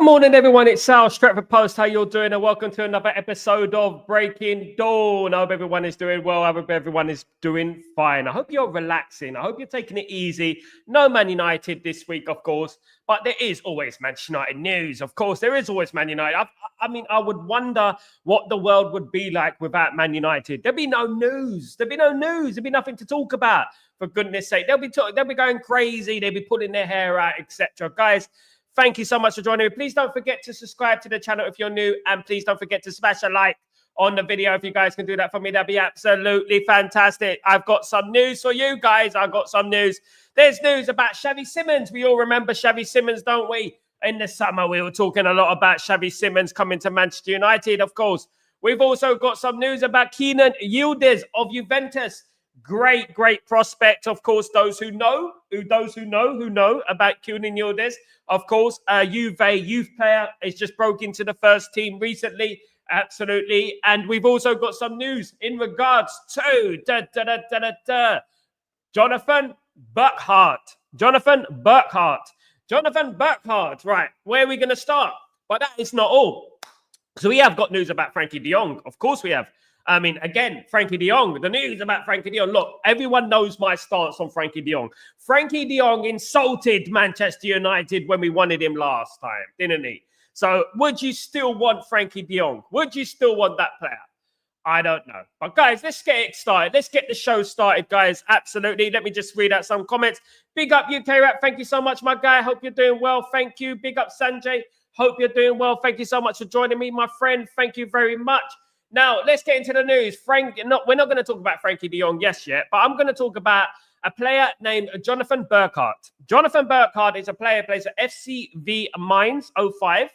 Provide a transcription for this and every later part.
morning, everyone. It's Sal, Stretford Post. How you're doing? And welcome to another episode of Breaking Dawn. I hope everyone is doing well. I hope everyone is doing fine. I hope you're relaxing. I hope you're taking it easy. No Man United this week, of course, but there is always Manchester United news. Of course, there is always Man United. I would wonder what the world would be like without Man United. There'd be no news. There'd be nothing to talk about. For goodness sake, they'll be going crazy. They'll be pulling their hair out, etc. Guys, thank you so much for joining me. Please don't forget to subscribe to the channel if you're new. And please don't forget to smash a like on the video. If you guys can do that for me, that'd be absolutely fantastic. I've got some news for you guys. I've got some news. There's news about Xavi Simons. We all remember Xavi Simons, don't we? In the summer, we were talking a lot about Xavi Simons coming to Manchester United, of course. We've also got some news about Kenan Yildiz of Juventus. Great prospect, of course. Those who know about Kenan Yildiz, of course. Juve youth player has just broke into the first team recently, absolutely. And we've also got some news in regards to Jonathan Burkardt. Right, where are we going to start? But that is not all. So we have got news about Frankie de Jong. Of course we have. I mean, again, Frankie de Jong, the news about Frankie de Jong. Look, everyone knows my stance on Frankie de Jong. Frankie de Jong insulted Manchester United when we wanted him last time, didn't he? So would you still want Frankie de Jong? Would you still want that player? I don't know. But guys, let's get it started. Let's get the show started, guys. Absolutely. Let me just read out some comments. Big up UK Rap. Thank you so much, my guy. Hope you're doing well. Thank you. Big up Sanjay. Hope you're doing well. Thank you so much for joining me, my friend. Thank you very much. Now, let's get into the news. We're not going to talk about Frankie de Jong yet, but I'm going to talk about a player named Jonathan Burkardt. Jonathan Burkardt is a player who plays at FCV Mainz 05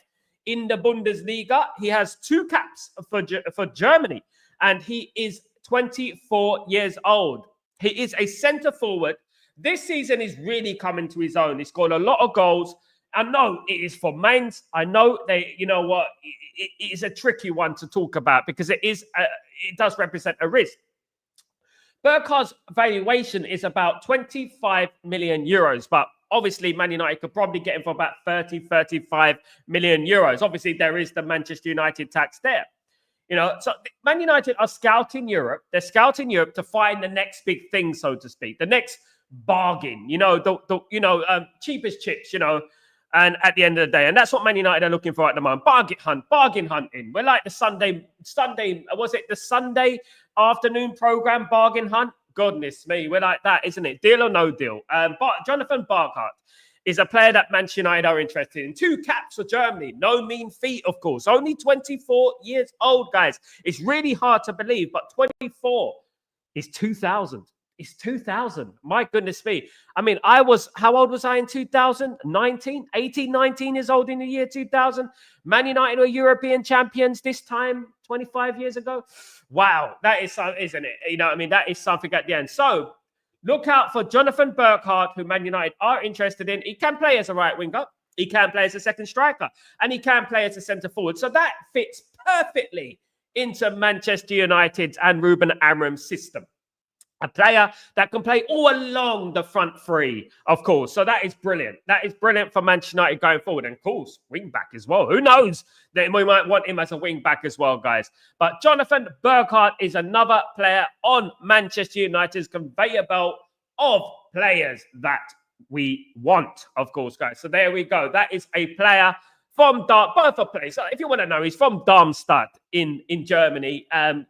in the Bundesliga. He has 2 caps for Germany, and he is 24 years old. He is a centre forward. This season is really coming to his own. He scored a lot of goals. I know it is for Mainz. I know it is a tricky one to talk about because it does represent a risk. Burkardt's valuation is about 25 million euros, but obviously Man United could probably get him for about 35 million euros. Obviously, there is the Manchester United tax there. So Man United are scouting Europe. They're scouting Europe to find the next big thing, so to speak, the next bargain. Cheapest chips. And at the end of the day, and that's what Man United are looking for at the moment. Bargain hunting. We're like the Sunday, was it the Sunday afternoon program, Bargain Hunt? Goodness me, we're like that, isn't it? Deal or no deal. But Jonathan Burkardt is a player that Manchester United are interested in. 2 caps for Germany. No mean feat, of course. Only 24 years old, guys. It's really hard to believe, but 24 is 2000. It's 2000. My goodness me. I mean, how old was I in 2000? 19 years old in the year 2000. Man United were European champions this time 25 years ago. Wow, that is something, isn't it? That is something at the end. So look out for Jonathan Burkardt, who Man United are interested in. He can play as a right winger. He can play as a second striker. And he can play as a centre forward. So that fits perfectly into Manchester United's and Ruben Amorim's system. A player that can play all along the front three, of course. So that is brilliant. That is brilliant for Manchester United going forward. And, of course, wing back as well. Who knows? That we might want him as a wing back as well, guys. But Jonathan Burkardt is another player on Manchester United's conveyor belt of players that we want, of course, guys. So there we go. That is a player from both of places. So if you want to know, he's from Darmstadt in Germany. A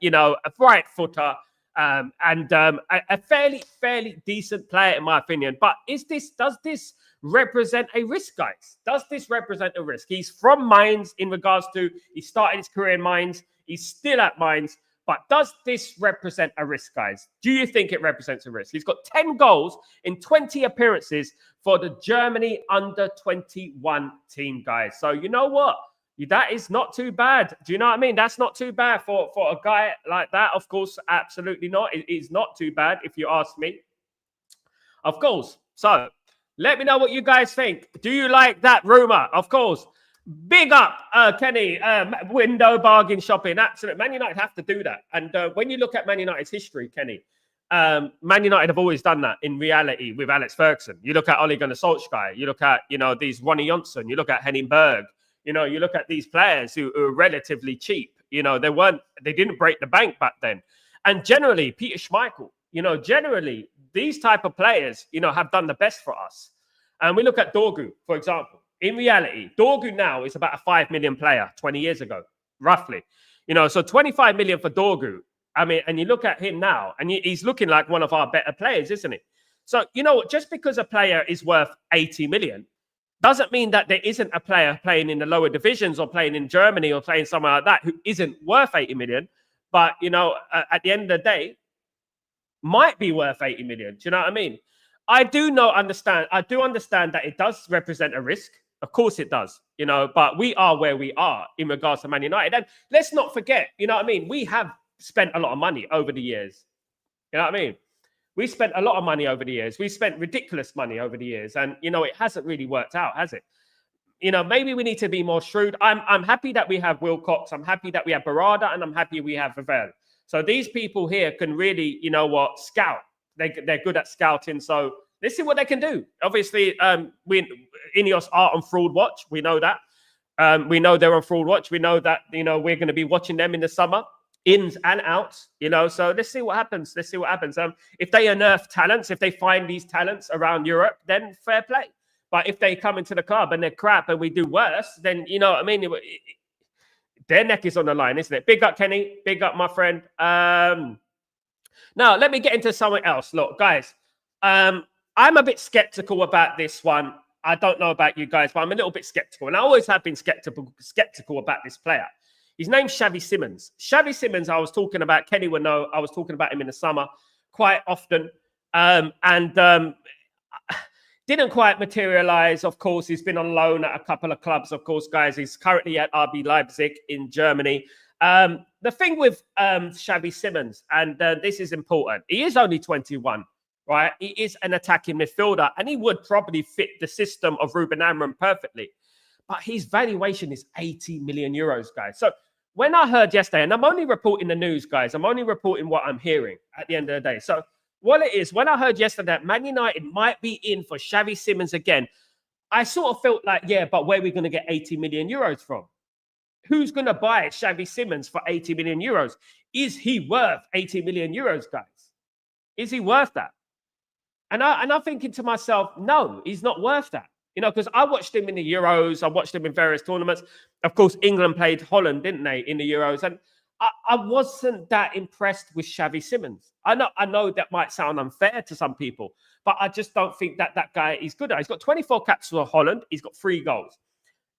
right footer. And a fairly decent player, in my opinion. But does this represent a risk, guys? Does this represent a risk? He's from Mainz in regards to he started his career in Mainz. He's still at Mainz. But does this represent a risk, guys? Do you think it represents a risk? He's got 10 goals in 20 appearances for the Germany under-21 team, guys. So you know what? That is not too bad. Do you know what I mean? That's not too bad for a guy like that. Of course, absolutely not. It is not too bad if you ask me. Of course. So let me know what you guys think. Do you like that rumor? Of course. Big up, Kenny. Window bargain shopping. Absolutely. Man United have to do that. And when you look at Man United's history, Kenny, Man United have always done that in reality with Alex Ferguson. You look at Ole Gunnar Solskjaer. You look at, these Ronnie Johnson. You look at Henning Berg. You know, you look at these players who are relatively cheap. You know, they didn't break the bank back then. And generally, Peter Schmeichel, you know, generally, these type of players, you know, have done the best for us. And we look at Doue, for example. In reality, Doue now is about a 5 million player 20 years ago, roughly. You know, so 25 million for Doue. I mean, and you look at him now, and he's looking like one of our better players, isn't it? So, you know, just because a player is worth 80 million doesn't mean that there isn't a player playing in the lower divisions or playing in Germany or playing somewhere like that who isn't worth 80 million. But, you know, at the end of the day, might be worth 80 million. Do you know what I mean? I do understand that it does represent a risk. Of course it does, you know, but we are where we are in regards to Man United. And let's not forget, you know what I mean? We have spent a lot of money over the years. You know what I mean? We spent a lot of money over the years. We spent ridiculous money over the years. And, you know, it hasn't really worked out, has it? You know, maybe we need to be more shrewd. I'm happy that we have Wilcox. I'm happy that we have Barada, and I'm happy we have Ravel. So these people here can really, you know what, scout. They're good at scouting. So let's see what they can do. Obviously, Ineos are on fraud watch. We know that. We know they're on fraud watch. We know that, you know, we're going to be watching them in the summer, ins and outs, you know. So let's see what happens. Let's see what happens. If they unearth talents, if they find these talents around Europe, then fair play. But if they come into the club and they're crap and we do worse, then, you know what I mean? Their neck is on the line, isn't it? Big up, Kenny. Big up, my friend. Now, let me get into something else. Look, guys, I'm a bit skeptical about this one. I don't know about you guys, but I'm a little bit skeptical. And I always have been skeptical about this player. His name's Xavi Simons. Xavi Simons, I was talking about, Kenny will know, I was talking about him in the summer quite often. Didn't quite materialize. Of course, he's been on loan at a couple of clubs. Of course, guys, he's currently at RB Leipzig in Germany. The thing with Xavi Simons, and this is important, he is only 21, right? He is an attacking midfielder, and he would probably fit the system of Ruben Amorim perfectly. But his valuation is 80 million euros, guys. So when I heard yesterday, and I'm only reporting the news, guys, I'm only reporting what I'm hearing at the end of the day. So what it is, when I heard yesterday that Man United might be in for Xavi Simons again, I sort of felt like, yeah, but where are we going to get 80 million euros from? Who's going to buy Xavi Simons for 80 million euros? Is he worth 80 million euros, guys? Is he worth that? And I'm thinking to myself, no, he's not worth that. You know, because I watched him in the Euros. I watched him in various tournaments. Of course, England played Holland, didn't they, in the Euros? And I wasn't that impressed with Xavi Simons. I know that might sound unfair to some people, but I just don't think that guy is good. He's got 24 caps for Holland. He's got 3 goals.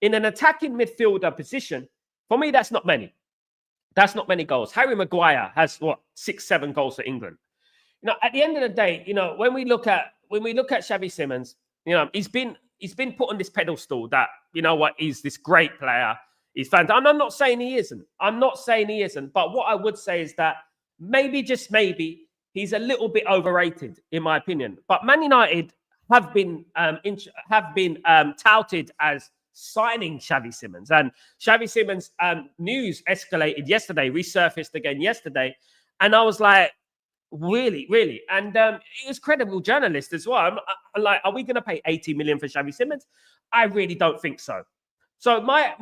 In an attacking midfielder position, for me, that's not many. That's not many goals. Harry Maguire has, 6-7 goals for England. You know, at the end of the day, you know, when we look at Xavi Simons, you know, he's been put on this pedestal that, you know what, he's this great player. He's fantastic. And I'm not saying he isn't. But what I would say is that maybe, just maybe, he's a little bit overrated, in my opinion. But Man United have been touted as signing Xavi Simons. And Xavi Simons news escalated yesterday, resurfaced again yesterday. And I was like, really, really? And it was credible journalist as well. I'm like, are we going to pay 80 million for Xavi Simons? I really don't think so. So my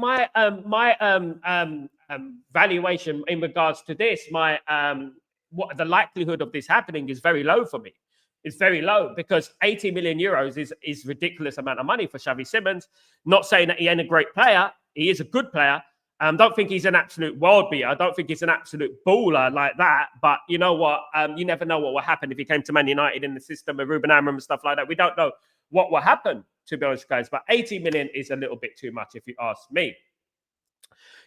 valuation in regards to this, what the likelihood of this happening is very low for me. It's very low because 80 million euros is ridiculous amount of money for Xavi Simons. Not saying that he ain't a great player. He is a good player. Don't think he's an absolute world beater. I don't think he's an absolute baller like that. But you know what? You never know what will happen if he came to Man United in the system of Ruben Amorim and stuff like that. We don't know what will happen, to be honest, guys. But 80 million is a little bit too much, if you ask me.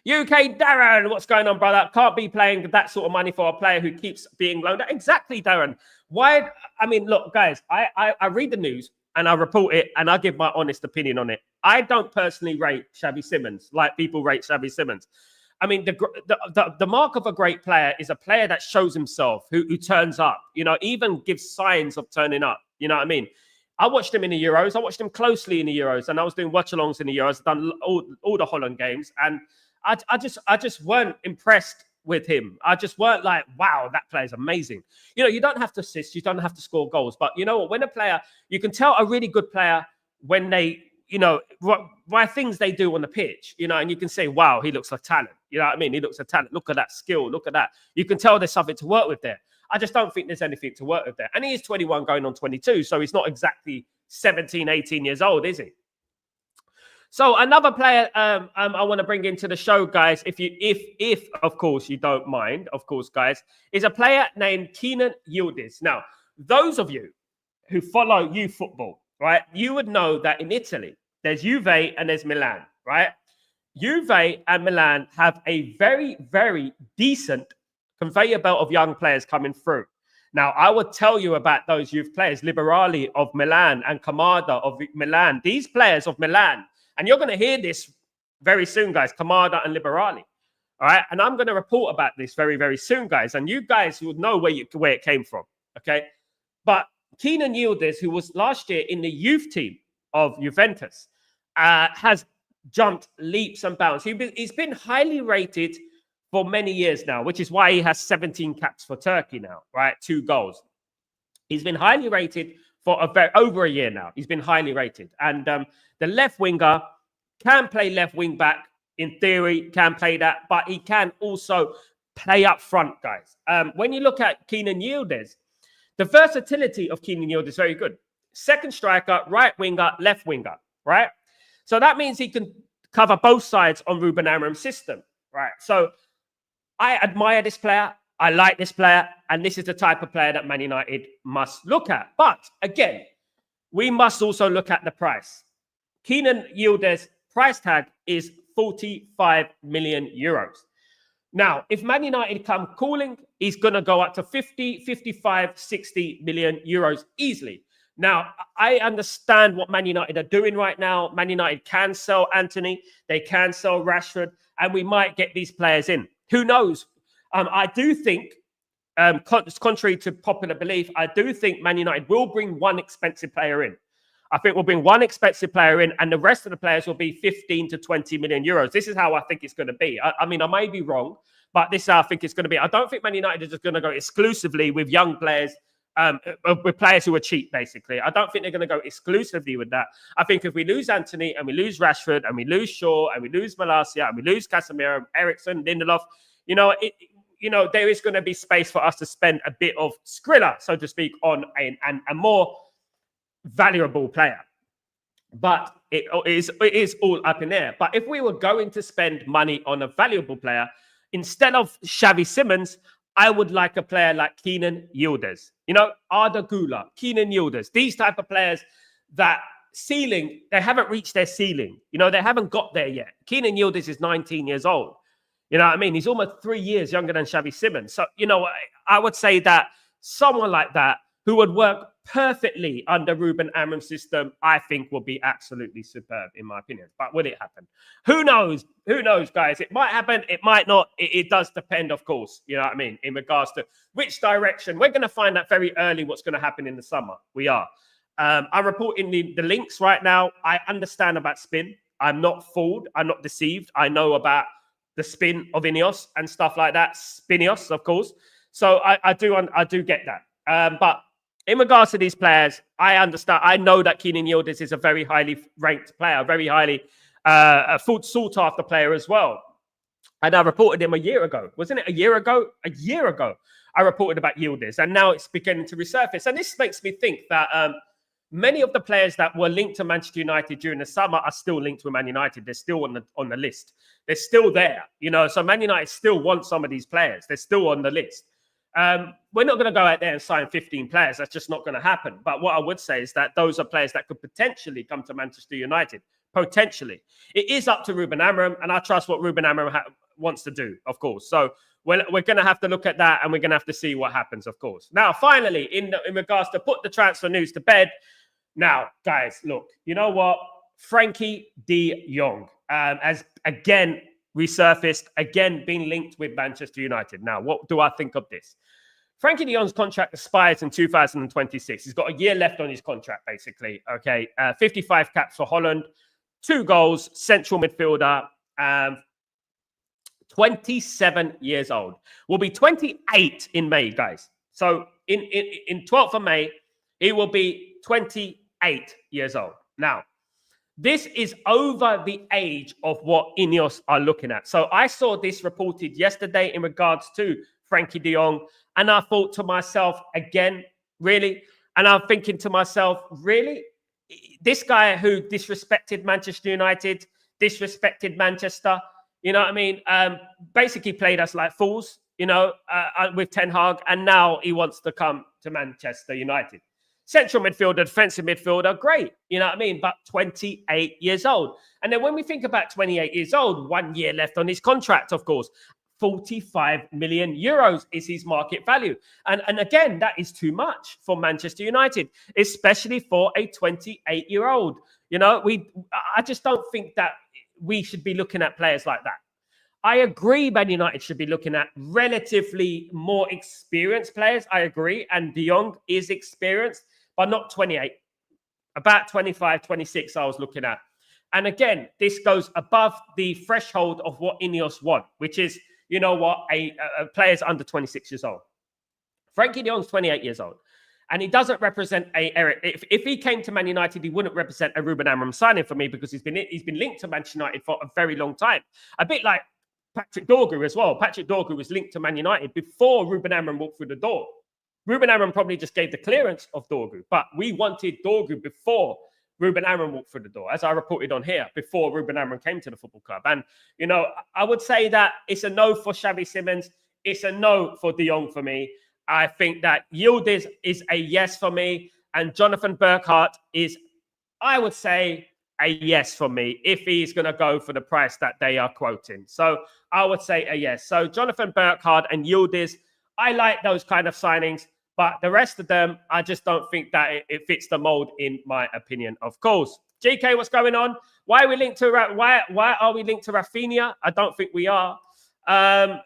UK Darren, what's going on, brother? Can't be playing that sort of money for a player who keeps being loaned out. Exactly, Darren. Why? I mean, look, guys, I read the news and I report it and I give my honest opinion on it. I don't personally rate Xavi Simons like people rate Xavi Simons. I mean, the mark of a great player is a player that shows himself, who turns up, you know, even gives signs of turning up. You know what I mean? I watched him in the Euros. I watched him closely in the Euros, and I was doing watch-alongs in the Euros. I've done all the Holland games, and I just weren't impressed with him. I just weren't like, wow, that player's amazing. You know, you don't have to assist, you don't have to score goals, but you know what? When a player, you can tell a really good player when they by things they do on the pitch, and you can say, wow, he looks like talent. You know what I mean? He looks like talent. Look at that skill. Look at that. You can tell there's something to work with there. I just don't think there's anything to work with there. And he is 21 going on 22, so he's not exactly 17, 18 years old, is he? So another player I want to bring into the show, guys, if of course you don't mind, of course, guys, is a player named Kenan Yildiz. Now, those of you who follow youth football, right, you would know that in Italy, there's Juve and there's Milan, right? Juve and Milan have a very, very decent conveyor belt of young players coming through. Now, I would tell you about those youth players, Liberali of Milan and Kamada of Milan. These players of Milan, and you're going to hear this very soon, guys, Kamada and Liberali. All right. And I'm going to report about this very, very soon, guys. And you guys will know where it came from. Okay. But Kenan Yildiz, who was last year in the youth team of Juventus, has jumped leaps and bounds. He's been highly rated for many years now, which is why he has 17 caps for Turkey now, right? 2 goals. He's been highly rated for over a year now. He's been highly rated. And the left winger can play left wing back. In theory, can play that, but he can also play up front, guys. When you look at Kenan Yildiz, the versatility of Kenan Yildiz is very good. Second striker, right winger, left winger, right? So that means he can cover both sides on Ruben Amorim's system, right? So I admire this player. I like this player. And this is the type of player that Man United must look at. But again, we must also look at the price. Kenan Yildiz price tag is 45 million euros. Now, if Man United come calling, he's going to go up to 50, 55, 60 million euros easily. Now, I understand what Man United are doing right now. Man United can sell Anthony. They can sell Rashford. And we might get these players in. Who knows? I do think, contrary to popular belief, I do think Man United will bring one expensive player in. I think we'll bring one expensive player in, and the rest of the players will be 15 to 20 million euros. This is how I think it's going to be. I mean, I may be wrong, but this is how I think it's going to be. I don't think Man United is just going to go exclusively with young players, with players who are cheap, basically. I don't think they're going to go exclusively with that. I think if we lose Anthony and we lose Rashford and we lose Shaw and we lose Malacia and we lose Casemiro, Eriksson, Lindelof, there is going to be space for us to spend a bit of Skrilla, so to speak, on a more valuable player. But it is all up in there. But if we were going to spend money on a valuable player, instead of Xavi Simons, I would like a player like Kenan Yildiz. Arda Güler, Kenan Yildiz, these type of players that ceiling, they haven't reached their ceiling. They haven't got there yet. Kenan Yildiz is 19 years old. You know what I mean? He's almost 3 years younger than Xavi Simons. So, I would say that someone like that who would work perfectly under Ruben Amorim's system, I think will be absolutely superb, in my opinion. But will it happen? Who knows? Who knows, guys? It might happen. It might not. It does depend, of course. You know what I mean? In regards to which direction. We're going to find out very early what's going to happen in the summer. We are. I'm reporting the links right now. I understand about spin. I'm not fooled. I'm not deceived. I know about the spin of Ineos and stuff like that. Spinios, of course. So I do get that. But in regards to these players, I understand. I know that Kenan Yildiz is a very highly ranked player, very highly sought after player as well. And I reported him a year ago. Wasn't it a year ago? A year ago, I reported about Yildiz, and now it's beginning to resurface. And this makes me think that many of the players that were linked to Manchester United during the summer are still linked with Man United. They're still on the list. They're still there, So Man United still want some of these players. They're still on the list. We're not going to go out there and sign 15 players. That's just not going to happen. But what I would say is that those are players that could potentially come to Manchester United. Potentially. It is up to Ruben Amorim, and I trust what Ruben Amorim wants to do, of course. So we're going to have to look at that, and we're going to have to see what happens, of course. Now, finally, in regards to put the transfer news to bed. Now, guys, look, you know what? Frankie de Jong has again resurfaced, again being linked with Manchester United. Now, what do I think of this? Frankie de Jong's contract expires in 2026. He's got a year left on his contract, basically. Okay, 55 caps for Holland, 2 goals, central midfielder, 27 years old. Will be 28 in May, guys. So in 12th of May, he will be 28 years old. Now, This is over the age of what Ineos are looking at. So I saw this reported yesterday in regards to Frankie de Jong, and I thought to myself, again, really? And I'm thinking to myself, really? This guy who disrespected Manchester United, disrespected Manchester, you know what I mean? Basically played us like fools, with Ten Hag, and now he wants to come to Manchester United. Central midfielder, defensive midfielder, great, you know what I mean? But 28 years old. And then when we think about 28 years old, 1 year left on his contract, of course, 45 million euros is his market value. And again, that is too much for Manchester United, especially for a 28-year-old. I just don't think that we should be looking at players like that. I agree Man United should be looking at relatively more experienced players. I agree. And de Jong is experienced, but not 28. About 25, 26 I was looking at. And again, this goes above the threshold of what Ineos want, which is, a player's under 26 years old. Frankie de Jong's 28 years old. And he doesn't represent if he came to Man United, he wouldn't represent a Ruben Amorim signing for me, because he's been linked to Manchester United for a very long time. A bit like Patrick Doue as well. Patrick Doue was linked to Man United before Ruben Amorim walked through the door. Ruben Amorim probably just gave the clearance of Doue, but we wanted Doue before Ruben Amorim walked through the door, as I reported on here, before Ruben Amorim came to the football club. And, I would say that it's a no for Xavi Simons. It's a no for de Jong for me. I think that Yildiz is a yes for me, and Jonathan Burkardt is, I would say, a yes for me if he's going to go for the price that they are quoting. So I would say a yes. So Jonathan Burkardt and Yildiz, I like those kind of signings, but the rest of them, I just don't think that it fits the mold, in my opinion. Of course, GK, what's going on? Why are we linked to why are we linked to Raphinha? I don't think we are.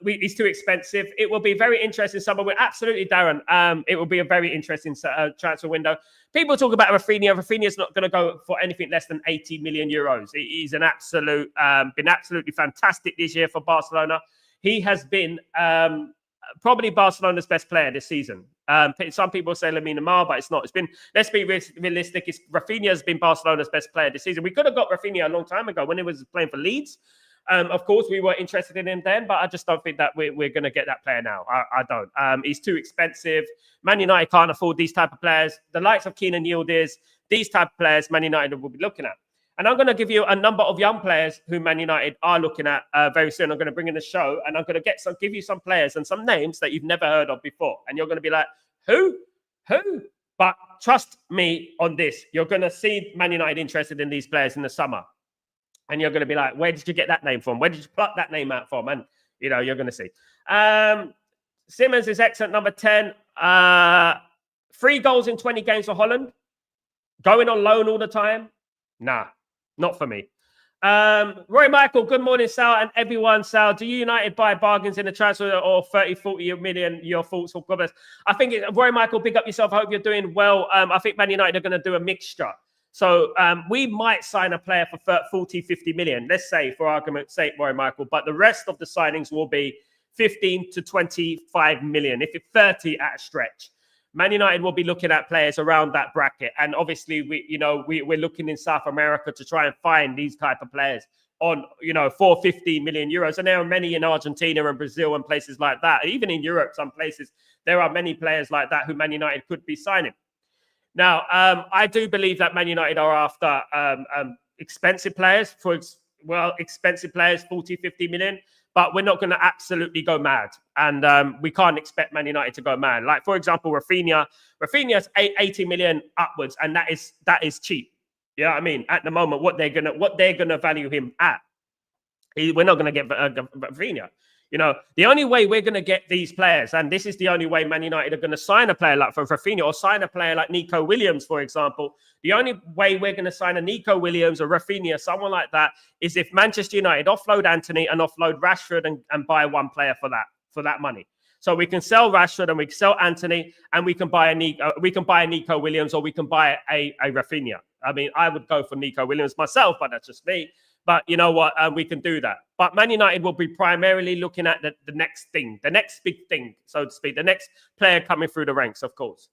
He's too expensive. It will be very interesting. We're absolutely, Darren. It will be a very interesting transfer window. People talk about Raphinha. Raphinha's not going to go for anything less than 80 million euros. He's an absolute, been absolutely fantastic this year for Barcelona. He has been probably Barcelona's best player this season. Some people say Lamine Yamal, but it's not. It's been, let's be realistic. Raphinha has been Barcelona's best player this season. We could have got Raphinha a long time ago when he was playing for Leeds. Of course, we were interested in him then, but I just don't think that we're going to get that player now. I don't. He's too expensive. Man United can't afford these type of players. The likes of Kenan Yildiz, these type of players, Man United will be looking at. And I'm going to give you a number of young players who Man United are looking at very soon. I'm going to bring in the show, and I'm going to give you some players and some names that you've never heard of before. And you're going to be like, who? But trust me on this. You're going to see Man United interested in these players in the summer. And you're going to be like, where did you get that name from? Where did you pluck that name out from? And, you're going to see. Simons is excellent. Number 10. 3 goals in 20 games for Holland. Going on loan all the time. Nah, not for me. Roy Michael, good morning, Sal, and everyone. Sal, do you United buy bargains in the transfer or 30, 40 million? Your thoughts or comments? I think, Roy Michael, big up yourself. I hope you're doing well. I think Man United are going to do a mixture. So we might sign a player for 40, 50 million, let's say, for argument's sake, Roy Michael, but the rest of the signings will be 15 to 25 million, if it's 30 at a stretch. Man United will be looking at players around that bracket. And obviously, we're looking in South America to try and find these type of players on, for 15 million euros. And there are many in Argentina and Brazil and places like that. Even in Europe, some places, there are many players like that who Man United could be signing. Now, I do believe that Man United are after expensive players, 40, 50 million, but we're not going to absolutely go mad. And we can't expect Man United to go mad. Like, for example, Raphinha's 80 million upwards, and that is cheap. You know what I mean? At the moment, what they're gonna value him at. We're not going to get Raphinha. The only way we're going to get these players, and this is the only way Man United are going to sign a player like for Raphinha or sign a player like Nico Williams, for example. The only way we're going to sign a Nico Williams or Raphinha, someone like that, is if Manchester United offload Antony and offload Rashford and buy one player for that money. So we can sell Rashford and we can sell Antony and we can buy a Nico Williams or we can buy a Raphinha. I mean, I would go for Nico Williams myself, but that's just me. But you know what? We can do that. But Man United will be primarily looking at the next thing, the next big thing, so to speak, the next player coming through the ranks, of course.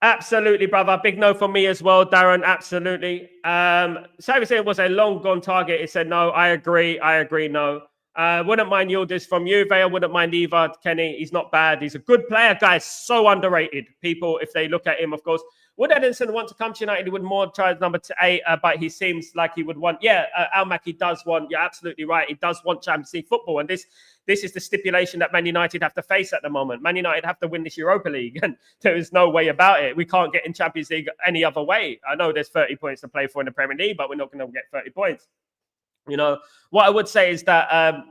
Absolutely, brother. Big no for me as well, Darren. Absolutely. Xavi said it was a long gone target. He said no. I agree. No. Wouldn't mind Yildiz from Juve. I wouldn't mind either. Kenny, he's not bad. He's a good player, guys. So underrated. People, if they look at him, of course. Would Edinson want to come to United? He would more try number 8, but he seems like he would want. Yeah, Almac, he does want. You're absolutely right. He does want Champions League football, and this is the stipulation that Man United have to face at the moment. Man United have to win this Europa League, and there is no way about it. We can't get in Champions League any other way. I know there's 30 points to play for in the Premier League, but we're not going to get 30 points. You know, what I would say is that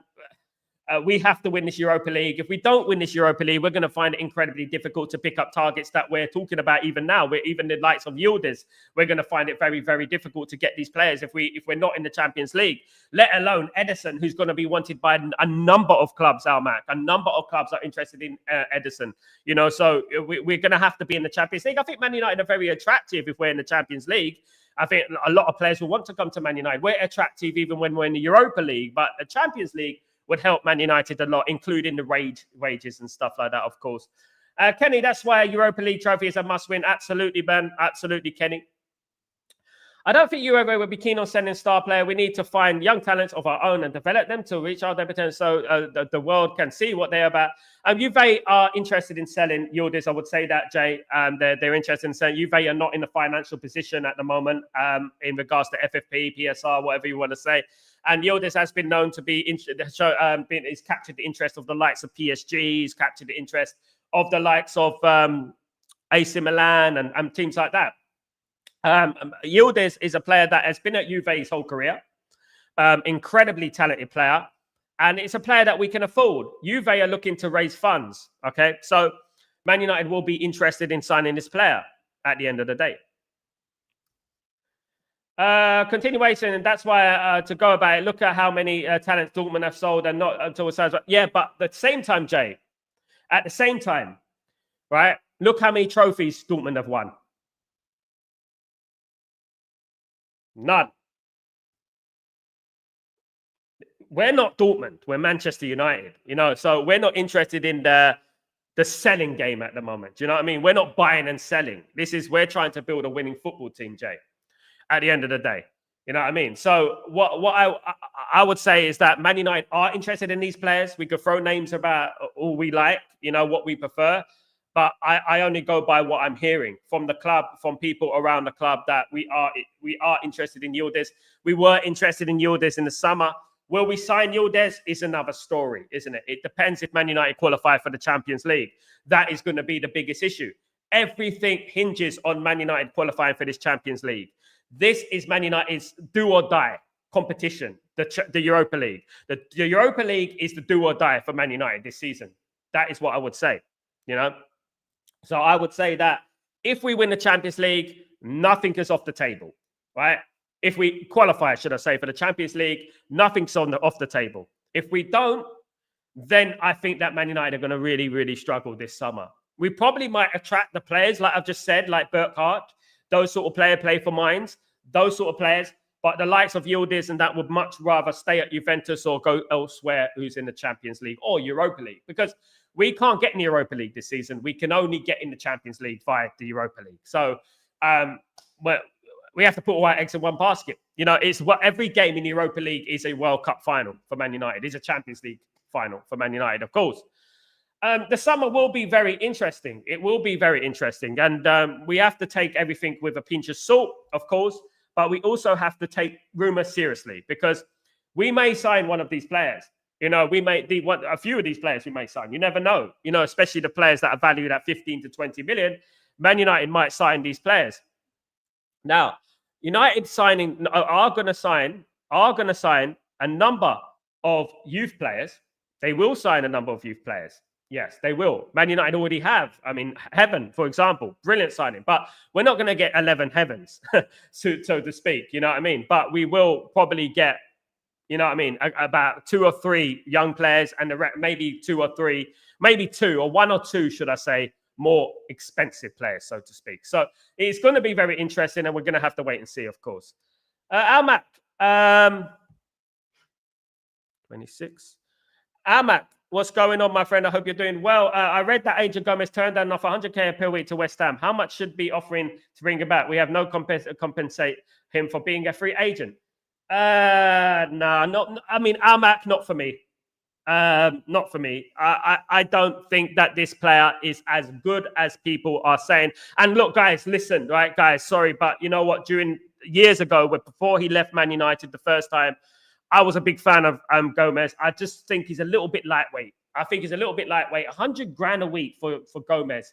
we have to win this Europa League. If we don't win this Europa League, we're going to find it incredibly difficult to pick up targets that we're talking about even now. We're even the likes of Yildiz. We're going to find it very, very difficult to get these players if we're not in the Champions League, let alone Edison, who's going to be wanted by a number of clubs, Almac. A number of clubs are interested in Edison. You know, so we're going to have to be in the Champions League. I think Man United are very attractive if we're in the Champions League. I think a lot of players will want to come to Man United. We're attractive even when we're in the Europa League, but the Champions League would help Man United a lot, including the wages and stuff like that, of course. Kenny, that's why a Europa League trophy is a must-win. Absolutely, Ben. Absolutely, Kenny. I don't think Juve would be keen on sending star player. We need to find young talents of our own and develop them to reach our potential so the world can see what they're about. Juve are interested in selling Yildiz. I would say that, Jay. They're interested in selling. Juve are not in the financial position at the moment in regards to FFP, PSR, whatever you want to say. And Yildiz has been known to be he's captured the interest of the likes of PSG. He's captured the interest of the likes of AC Milan and teams like that. Yildiz is a player that has been at Juve his whole career. Incredibly talented player. And it's a player that we can afford. Juve are looking to raise funds. Okay. So Man United will be interested in signing this player at the end of the day. Continuation, and that's why to go about it, look at how many talents Dortmund have sold and not until it sounds like, yeah, but at the same time, Jay, at the same time, right? Look how many trophies Dortmund have won. None. We're not Dortmund. We're Manchester United, you know, so we're not interested in the selling game at the moment. Do you know what I mean? We're not buying and selling. We're trying to build a winning football team, Jay. At the end of the day, you know what I mean? So what I would say is that Man United are interested in these players. We could throw names about all we like, you know, what we prefer. But I only go by what I'm hearing from the club, from people around the club, that we are interested in Yildiz. We were interested in Yildiz in the summer. Will we sign Yildiz is another story, isn't it? It depends if Man United qualify for the Champions League. That is going to be the biggest issue. Everything hinges on Man United qualifying for this Champions League. This is Man United's do or die competition, the Europa League. The Europa League is the do or die for Man United this season. That is what I would say, you know? So I would say that if we win the Champions League, nothing is off the table, right? If we qualify, should I say, for the Champions League, nothing's off the table. If we don't, then I think that Man United are going to really, really struggle this summer. We probably might attract the players, like I've just said, like Burkardt. Those sort of players play for Mainz, those sort of players. But the likes of Yildiz and that would much rather stay at Juventus or go elsewhere who's in the Champions League or Europa League. Because we can't get in the Europa League this season. We can only get in the Champions League via the Europa League. So we have to put all our eggs in one basket. You know, it's what every game in the Europa League is a World Cup final for Man United. It's a Champions League final for Man United, of course. The summer will be very interesting. It will be very interesting. And we have to take everything with a pinch of salt, of course. But we also have to take rumors seriously because we may sign one of these players. You know, a few of these players we may sign. You never know. You know, especially the players that are valued at 15 to 20 million. Man United might sign these players. Now, United are going to sign a number of youth players. They will sign a number of youth players. Yes, they will. Man United already have. I mean, Heaven, for example, brilliant signing. But we're not going to get 11 Heavens, so to speak. You know what I mean? But we will probably get, you know what I mean, about 2 or 3 young players and maybe 2 or 3, maybe 2 or 1 or 2, should I say, more expensive players, so to speak. So it's going to be very interesting and we're going to have to wait and see, of course. Almac, 26. Almac. what's going on, my friend? I hope you're doing well. I read that Angel Gomes turned down off 100k per week to West Ham. How much should be offering to bring him back? We have no compensate him for being a free agent. Not. I mean, Almac, not for me. Not for me. I don't think that this player is as good as people are saying. And look, guys, listen, right, guys. Sorry, but you know what? During years ago, before he left Man United the first time, I was a big fan of Gomes. I just think he's a little bit lightweight. I think he's a little bit lightweight. 100 grand a week for Gomes.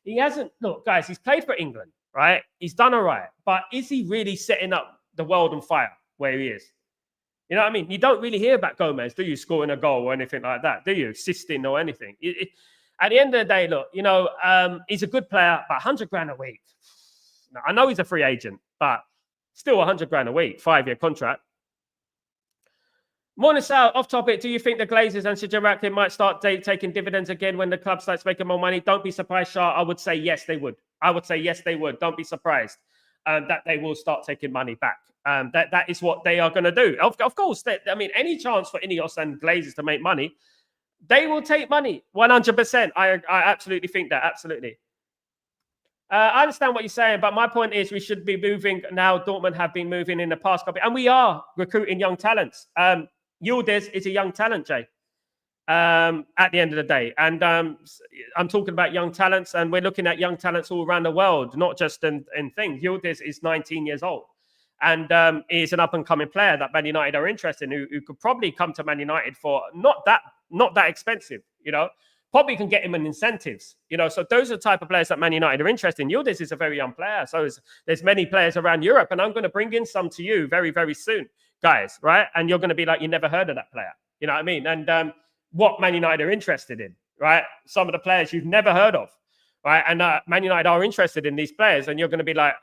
He hasn't. Look, guys, he's played for England, right? He's done all right, but is he really setting up the world on fire where he is? You know what I mean? You don't really hear about Gomes, do you? Scoring a goal or anything like that, do you? Assisting or anything. At the end of the day, look, you know, he's a good player, but 100 grand a week. Now, I know he's a free agent, but still 100 grand a week, 5-year contract. Morning, Sal. Off topic. Do you think the Glazers and Sir Ratcliffe might start taking dividends again when the club starts making more money? Don't be surprised, Shah. I would say yes, they would. I would say yes, they would. Don't be surprised that they will start taking money back. That is what they are going to do. Of course, I mean, any chance for Ineos and Glazers to make money, they will take money. 100%. I absolutely think that. Absolutely. I understand what you're saying, but my point is we should be moving now. Dortmund have been moving in the past couple, and we are recruiting young talents. Yildiz is a young talent, Jay, at the end of the day. And I'm talking about young talents, and we're looking at young talents all around the world, not just in things. Yildiz is 19 years old, and is an up-and-coming player that Man United are interested in, who could probably come to Man United for not that expensive, you know. Probably can get him in incentives, you know. So those are the type of players that Man United are interested in. Yildiz is a very young player. So there's many players around Europe, and I'm going to bring in some to you very, very soon, guys, right? And you're going to be like, you never heard of that player. You know what I mean? And what Man United are interested in, right? Some of the players you've never heard of, right? And Man United are interested in these players, and you're going to be like,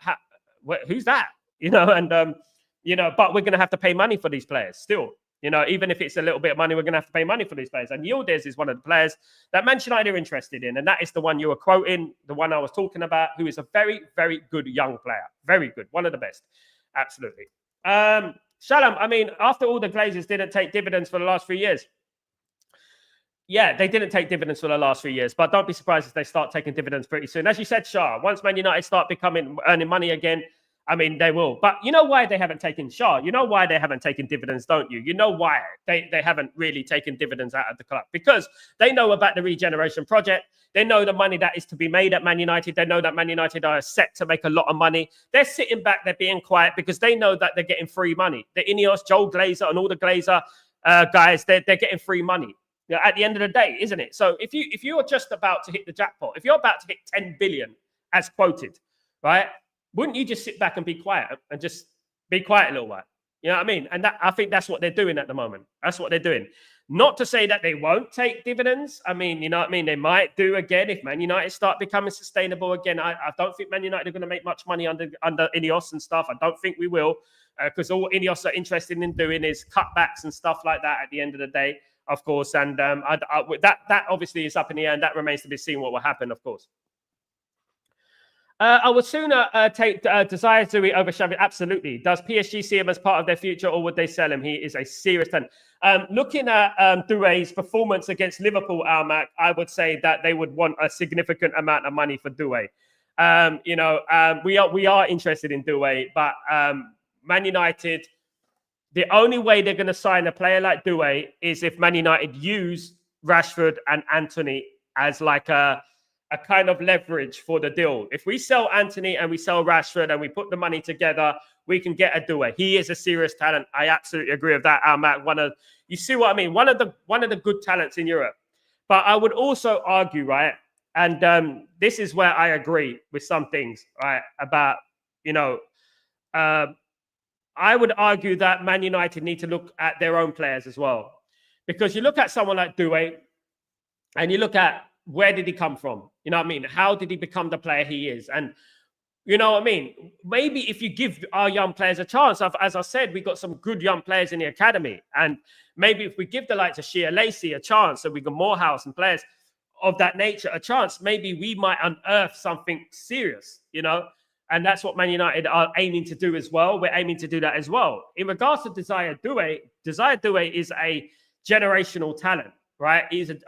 who's that? You know, and, you know, but we're going to have to pay money for these players still. You know, even if it's a little bit of money, we're going to have to pay money for these players. And Yildiz is one of the players that Manchester United are interested in. And that is the one you were quoting, the one I was talking about, who is a very, very good young player. Very good. One of the best. Absolutely. Shalom, I mean, after all the Glazers didn't take dividends for the last 3 years. Yeah, they didn't take dividends for the last 3 years. But don't be surprised if they start taking dividends pretty soon. As you said, Shah, once Man United start earning money again, I mean, they will. But you know why they haven't taken Shah? You know why they haven't taken dividends, don't you? You know why they haven't really taken dividends out of the club? Because they know about the regeneration project. They know the money that is to be made at Man United. They know that Man United are set to make a lot of money. They're sitting back. They're being quiet because they know that they're getting free money. The Ineos, Joel Glazer, and all the Glazer guys, they're getting free money. You know, at the end of the day, isn't it? So if you're just about to hit the jackpot, if you're about to hit 10 billion as quoted, right? Wouldn't you just sit back and be quiet and just be quiet a little while? You know what I mean? And I think that's what they're doing at the moment. That's what they're doing. Not to say that they won't take dividends. I mean, you know what I mean? They might do again if Man United start becoming sustainable again. I don't think Man United are going to make much money under Ineos and stuff. I don't think we will, because all Ineos are interested in doing is cutbacks and stuff like that at the end of the day, of course. And that obviously is up in the air, and that remains to be seen what will happen, of course. I would sooner take Desire Doue over Xavi. Absolutely. Does PSG see him as part of their future, or would they sell him? He is a serious talent. Looking at Doue's performance against Liverpool, Almac, I would say that they would want a significant amount of money for Doue. You know, we are interested in Doue, but Man United, the only way they're going to sign a player like Doue is if Man United use Rashford and Antony as like a kind of leverage for the deal. If we sell Antony and we sell Rashford and we put the money together, we can get a Doue. He is a serious talent. I absolutely agree with that, Matt. You see what I mean? One of the good talents in Europe. But I would also argue, right? And this is where I agree with some things, right? About, you know, I would argue that Man United need to look at their own players as well. Because you look at someone like Doue and you look at where did he come from? You know what I mean? How did he become the player he is? And you know what I mean? Maybe if you give our young players a chance, as I said, we got some good young players in the academy. And maybe if we give the likes of Shea Lacey a chance, so we got Morehouse and players of that nature a chance, maybe we might unearth something serious, you know? And that's what Man United are aiming to do as well. We're aiming to do that as well. In regards to Desire Doue is a generational talent. right? He's a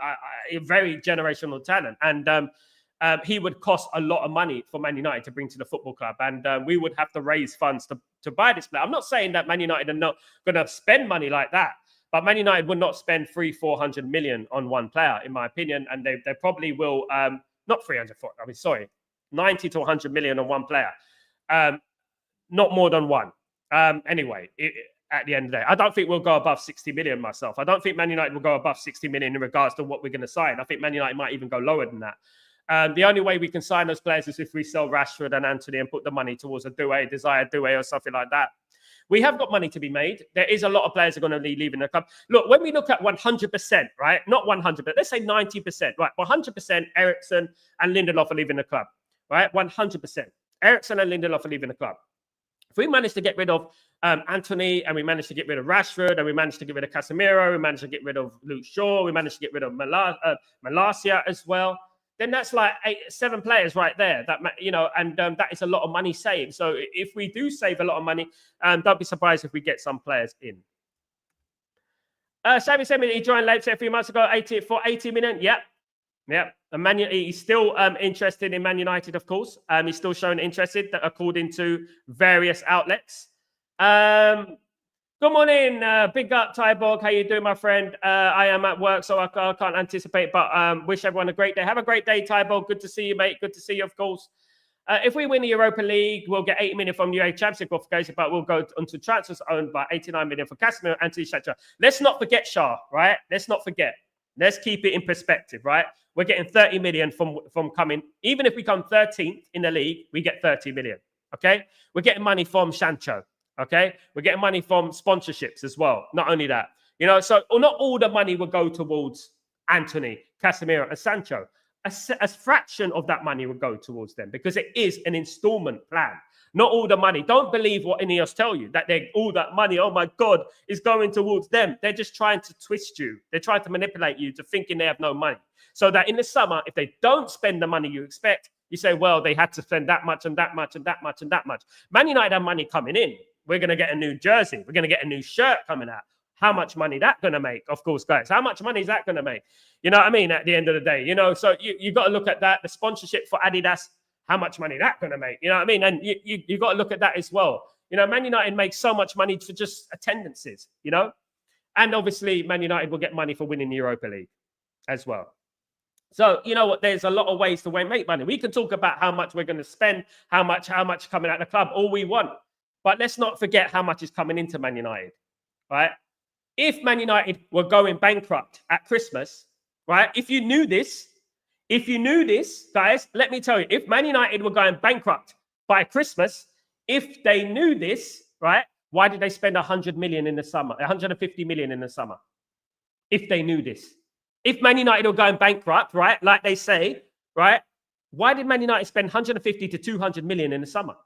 very generational talent. And he would cost a lot of money for Man United to bring to the football club. And we would have to raise funds to buy this player. I'm not saying that Man United are not going to spend money like that. But Man United would not spend 300-400 million on one player, in my opinion. And they probably will, not 90 to 100 million on one player. Not more than one. Anyway, at the end of the day, I don't think we'll go above 60 million myself. I don't think Man United will go above 60 million in regards to what we're going to sign. I think Man United might even go lower than that. The only way we can sign those players is if we sell Rashford and Antony and put the money towards a Doue, desired Doue or something like that. We have got money to be made. There is a lot of players who are going to be leaving the club. Look, when we look at 100%, right? Not 100, but let's say 90%, right? 100% Eriksen and Lindelof are leaving the club, right? 100%. Eriksen and Lindelof are leaving the club. If we manage to get rid of Antony and we manage to get rid of Rashford and we manage to get rid of Casemiro, we manage to get rid of Luke Shaw, we manage to get rid of Malacia as well, then that's like 7 players right there. That and that is a lot of money saved. So if we do save a lot of money, don't be surprised if we get some players in. Xavi said he joined Leipzig a few months ago, 80 million. Yeah. And he's still interested in Man United, of course. He's still showing interested, according to various outlets. Good morning, big up, Tyborg. How you doing, my friend? I am at work, so I can't anticipate, but wish everyone a great day. Have a great day, Tyborg. Good to see you, mate. Good to see you, of course. If we win the Europa League, we'll get 80 million from UEFA Champions League qualification, but we'll go onto transfers owned by 89 million for Casemiro and etc. Let's not forget Shah, right? Let's not forget. Let's keep it in perspective, right? We're getting 30 million from coming. Even if we come 13th in the league, we get 30 million, okay? We're getting money from Sancho. Okay, we're getting money from sponsorships as well. Not only that, so not all the money will go towards Antony, Casemiro, and Sancho. A fraction of that money will go towards them because it is an installment plan. Not all the money. Don't believe what Ineos tell you that all that money, oh my God, is going towards them. They're just trying to twist you. They're trying to manipulate you to thinking they have no money. So that in the summer, if they don't spend the money you expect, you say, well, they had to spend that much and that much and that much and that much. Man United have money coming in. We're going to get a new jersey. We're going to get a new shirt coming out. How much money that going to make? Of course, guys. How much money is that going to make? You know what I mean? At the end of the day, so you got to look at that. The sponsorship for Adidas, how much money that going to make? You know what I mean? And you got to look at that as well. Man United makes so much money for just attendances, And obviously, Man United will get money for winning the Europa League as well. So, you know what? There's a lot of ways to make money. We can talk about how much we're going to spend, how much coming out of the club, all we want. But let's not forget how much is coming into Man United, right? If Man United were going bankrupt at Christmas, right? If you knew this, guys, let me tell you, if Man United were going bankrupt by Christmas, if they knew this, right? Why did they spend 100 million in the summer, 150 million in the summer? If they knew this. If Man United were going bankrupt, right? Like they say, right? Why did Man United spend 150 to 200 million in the summer?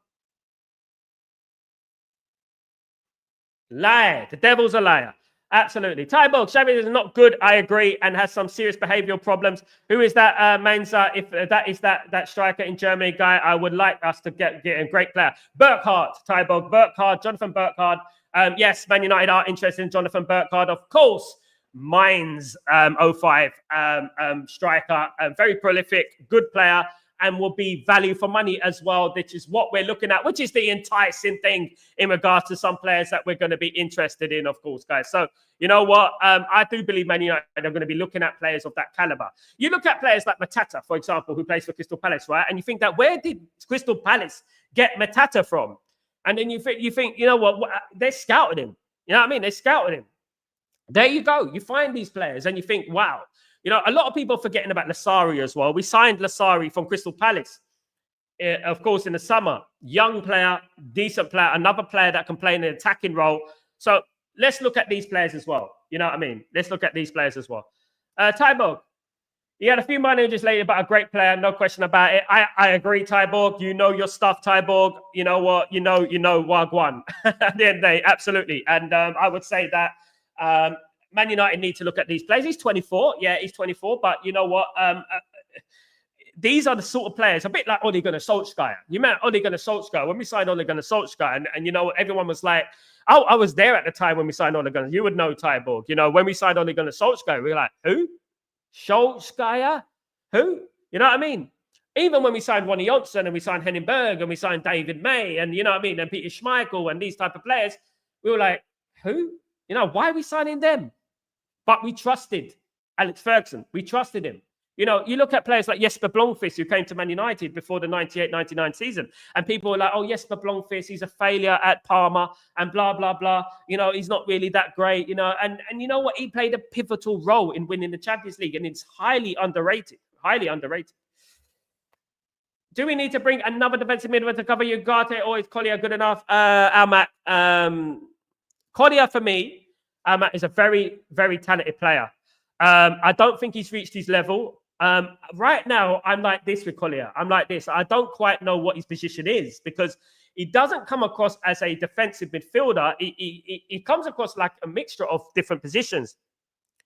Lie. The devil's a liar. Absolutely. Tyborg, Xavi is not good, I agree, and has some serious behavioural problems. Who is that, Mainz? If that is that striker in Germany guy, I would like us to get a great player. Burkardt, Tyborg, Burkardt, Jonathan Burkardt. Yes, Man United are interested in Jonathan Burkardt, of course. Mainz 05 striker, very prolific, good player, and will be value for money as well, which is what we're looking at, which is the enticing thing in regards to some players that we're going to be interested in, of course, guys. So, you know what? I do believe Man United are going to be looking at players of that caliber. You look at players like Mateta, for example, who plays for Crystal Palace, right? And you think that where did Crystal Palace get Mateta from? And then you think, you know what? They scouted him. You know what I mean? They scouted him. There you go. You find these players and you think, wow. A lot of people are forgetting about Lasari as well. We signed Lasari from Crystal Palace, of course, in the summer. Young player, decent player, another player that can play in an attacking role. So let's look at these players as well. You know what I mean? Let's look at these players as well. Tyborg, he had a few managers later, but a great player, no question about it. I agree, Tyborg. You know your stuff, Tyborg. You know what? You know Wagwan. At the end of the day, absolutely. And I would say that Man United need to look at these players. He's 24. Yeah, he's 24. But you know what? these are the sort of players, a bit like Ole Gunnar Solskjaer. You met Ole Gunnar Solskjaer when we signed Ole Gunnar Solskjaer, and you know, everyone was like, oh, I was there at the time when we signed Ole Gunnar. You would know, Tyborg. You know, when we signed Ole Gunnar Solskjaer, we were like, who? Solskjaer? Who? You know what I mean? Even when we signed Ronnie Johnson and we signed Henning Berg and we signed David May and, you know what I mean, and Peter Schmeichel and these type of players, we were like, who? You know, why are we signing them? But we trusted Alex Ferguson. We trusted him. You know, you look at players like Jesper Blomqvist, who came to Man United before the 98-99 season, and people were like, oh, Jesper Blomqvist, he's a failure at Parma and blah, blah, blah. You know, he's not really that great, you know. And you know what? He played a pivotal role in winning the Champions League, and it's highly underrated. Highly underrated. Do we need to bring another defensive midfielder to cover Ugarte, or is Collyer good enough? Almac, Collyer, for me, Almac is a very, very talented player. I don't think he's reached his level. Right now, I'm like this with Collyer. I'm like this. I don't quite know what his position is because he doesn't come across as a defensive midfielder. He comes across like a mixture of different positions.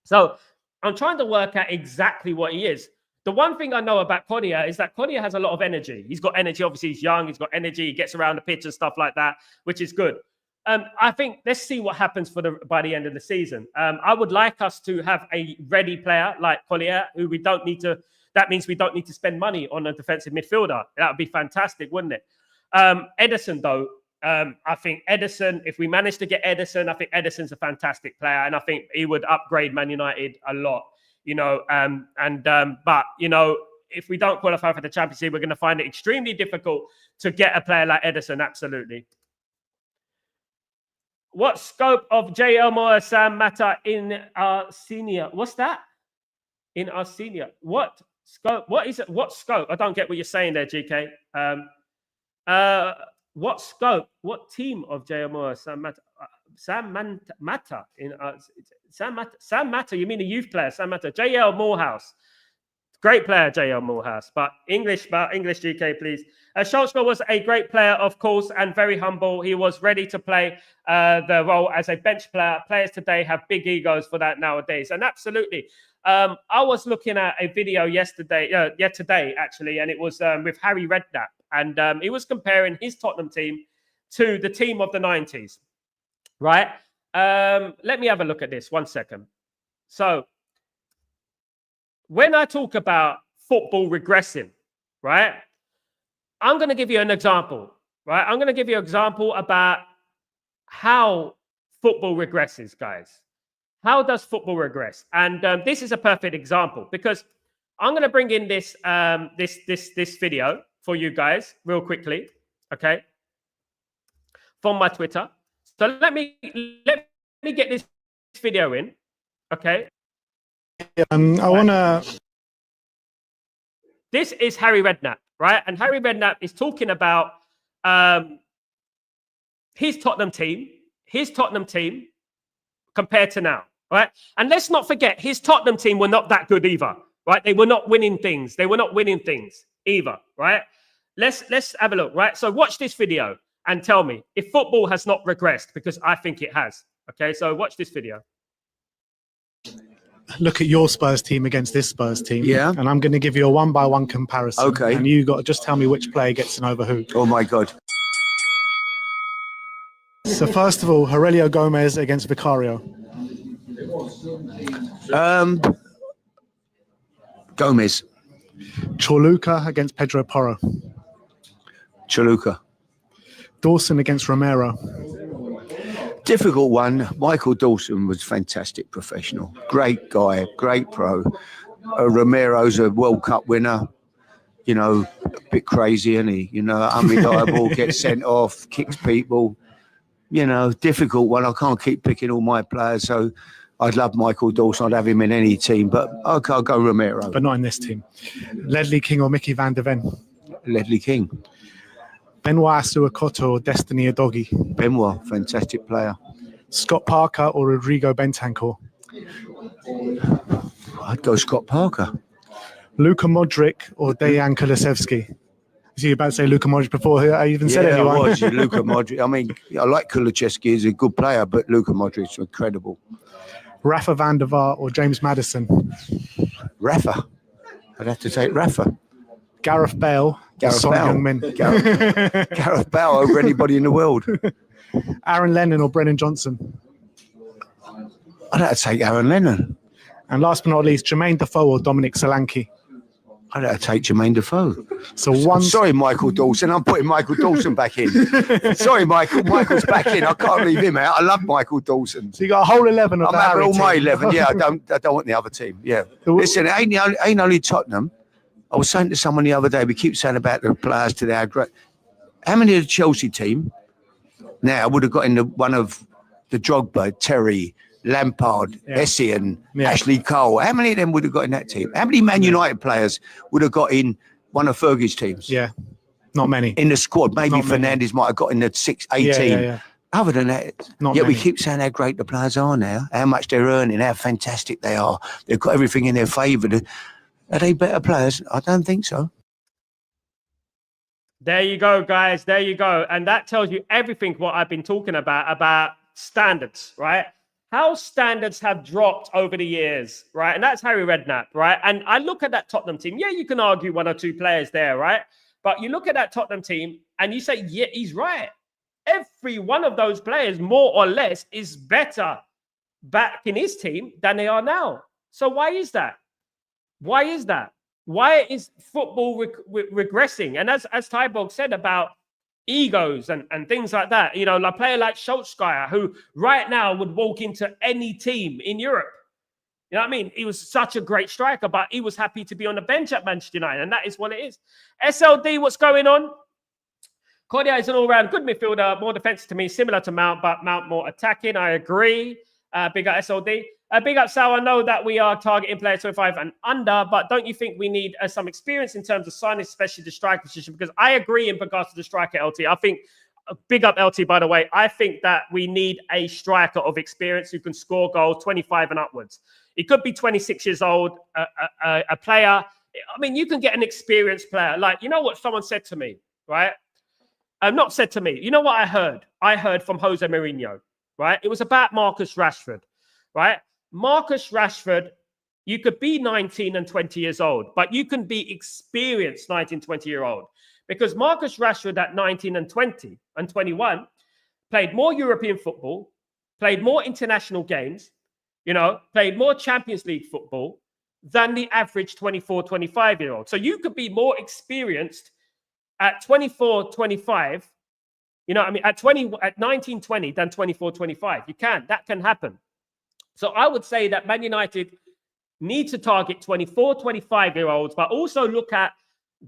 So I'm trying to work out exactly what he is. The one thing I know about Collyer is that Collyer has a lot of energy. He's got energy. Obviously, he's young. He's got energy. He gets around the pitch and stuff like that, which is good. I think let's see what happens by the end of the season. I would like us to have a ready player like Collyer, who we don't need to. That means we don't need to spend money on a defensive midfielder. That would be fantastic, wouldn't it? Ederson, though, I think Ederson. If we manage to get Ederson, I think Ederson's a fantastic player, and I think he would upgrade Man United a lot. You know, but you know, if we don't qualify for the Champions League, we're going to find it extremely difficult to get a player like Ederson. Absolutely. What scope of JL Moore, Sam Mateta in our senior? What's that? In our senior? What scope? What is it? What scope? I don't get what you're saying there, GK. What scope? What team of JL Moore, Sam Mateta? Sam Mateta in Sam Mateta. You mean the youth player, Sam Mateta? JL Morehouse. Great player, JL Morehouse. But English GK, please. Solskjaer was a great player, of course, and very humble. He was ready to play the role as a bench player. Players today have big egos for that nowadays. And absolutely. I was looking at a video today, actually, and it was with Harry Redknapp. And he was comparing his Tottenham team to the team of the 90s, right? Let me have a look at this. 1 second. So, when I talk about football regressing, right, I'm going to give you an example, right? I'm going to give you an example about how football regresses, guys. How does football regress? And this is a perfect example because I'm going to bring in this this video for you guys real quickly, okay, from my Twitter. So let me get this video in, okay. I want to. This is Harry Redknapp, right? And Harry Redknapp is talking about his Tottenham team compared to now, right? And let's not forget, his Tottenham team were not that good either, right? They were not winning things. They were not winning things either, right? Let's have a look, right? So watch this video and tell me if football has not regressed, because I think it has. Okay, so watch this video. Look at your Spurs team against this Spurs team. Yeah. And I'm going to give you a 1-by-1 comparison. Okay. And you got to just tell me which player gets an over who. Oh, my God. So, first of all, Aurelio Gomes against Vicario. Gomes. Chorluka against Pedro Porro. Chorluka. Dawson against Romero. Difficult one. Michael Dawson was fantastic professional. Great guy, great pro. Romero's a World Cup winner. You know, a bit crazy, isn't he? You know, unreliable, gets sent off, kicks people. You know, difficult one. I can't keep picking all my players, so I'd love Michael Dawson. I'd have him in any team, but okay, I'll go Romero. But not in this team. Ledley King or Mickey van der Ven? Ledley King. Benoit Asuakoto or Destiny Udogie? Benoit, fantastic player. Scott Parker or Rodrigo Bentancur? I'd go Scott Parker. Luka Modric or Dejan Kulusevski? So you about to say Luka Modric before I even said anyone? Yeah, I was. Luka Modric. I mean, I like Kulusevski. He's a good player, but Luka Modric's incredible. Rafa van der Vaart or James Maddison? Rafa. I'd have to take Rafa. Gareth Bale. Gareth Son Bale. Heung-min. Gareth Bale over anybody in the world. Aaron Lennon or Brennan Johnson. I'd have to take Aaron Lennon. And last but not least, Jermaine Defoe or Dominic Solanke. I'd have to take Jermaine Defoe. So one. Sorry, Michael Dawson. I'm putting Michael Dawson back in. Sorry, Michael. Michael's back in. I can't leave him out. I love Michael Dawson. So you got a whole 11 of I'm that. having all my 11. Yeah, I don't want the other team. Yeah. Listen, it ain't only Tottenham. I was saying to someone the other day, we keep saying about the players today. How many of the Chelsea team now would have got in one of the Drogba, Terry, Lampard, Essien, Ashley Cole? How many of them would have got in that team? How many Man United players would have got in one of Fergie's teams? Yeah, not many. In the squad, maybe Fernandes might have got in the 18. Yeah. Other than that, Not we many. keep saying how great the players are now, how much they're earning, how fantastic they are. They've got everything in their favour. Are they better players? I don't think so. There you go, guys. There you go. And that tells you everything what I've been talking about standards, right? How standards have dropped over the years, right? And that's Harry Redknapp, right? And I look at that Tottenham team. Yeah, you can argue one or two players there, right? But you look at that Tottenham team and you say, yeah, he's right. Every one of those players, more or less, is better back in his team than they are now. So why is that? Why is that? Why is football regressing? And as Tyborg said about egos and things like that, you know, a player like Solskjaer, who right now would walk into any team in Europe. You know what I mean? He was such a great striker, but he was happy to be on the bench at Manchester United, and that is what it is. SLD, what's going on? Collyer is an all-round good midfielder, more defensive to me, similar to Mount, but Mount more attacking. I agree. Big up SLD. Big up Sal. I know that we are targeting players 25 and under, but don't you think we need some experience in terms of signing, especially the striker position? Because I agree in regards to the striker, LT. I think, big up LT, by the way, I think that we need a striker of experience who can score goals 25 and upwards. He could be 26 years old, a player. I mean, you can get an experienced player. Like, you know what someone said to me, right? Not said to me. You know what I heard? I heard from Jose Mourinho, right? It was about Marcus Rashford, right? Marcus Rashford, you could be 19 and 20 years old, but you can be experienced 19, 20-year-old. Because Marcus Rashford at 19 and 20 and 21 played more European football, played more international games, you know, played more Champions League football than the average 24, 25-year-old. So you could be more experienced at 24, 25, you know what I mean, at 19, 20 than 24, 25. You can. That can happen. So I would say that Man United need to target 24, 25-year-olds, but also look at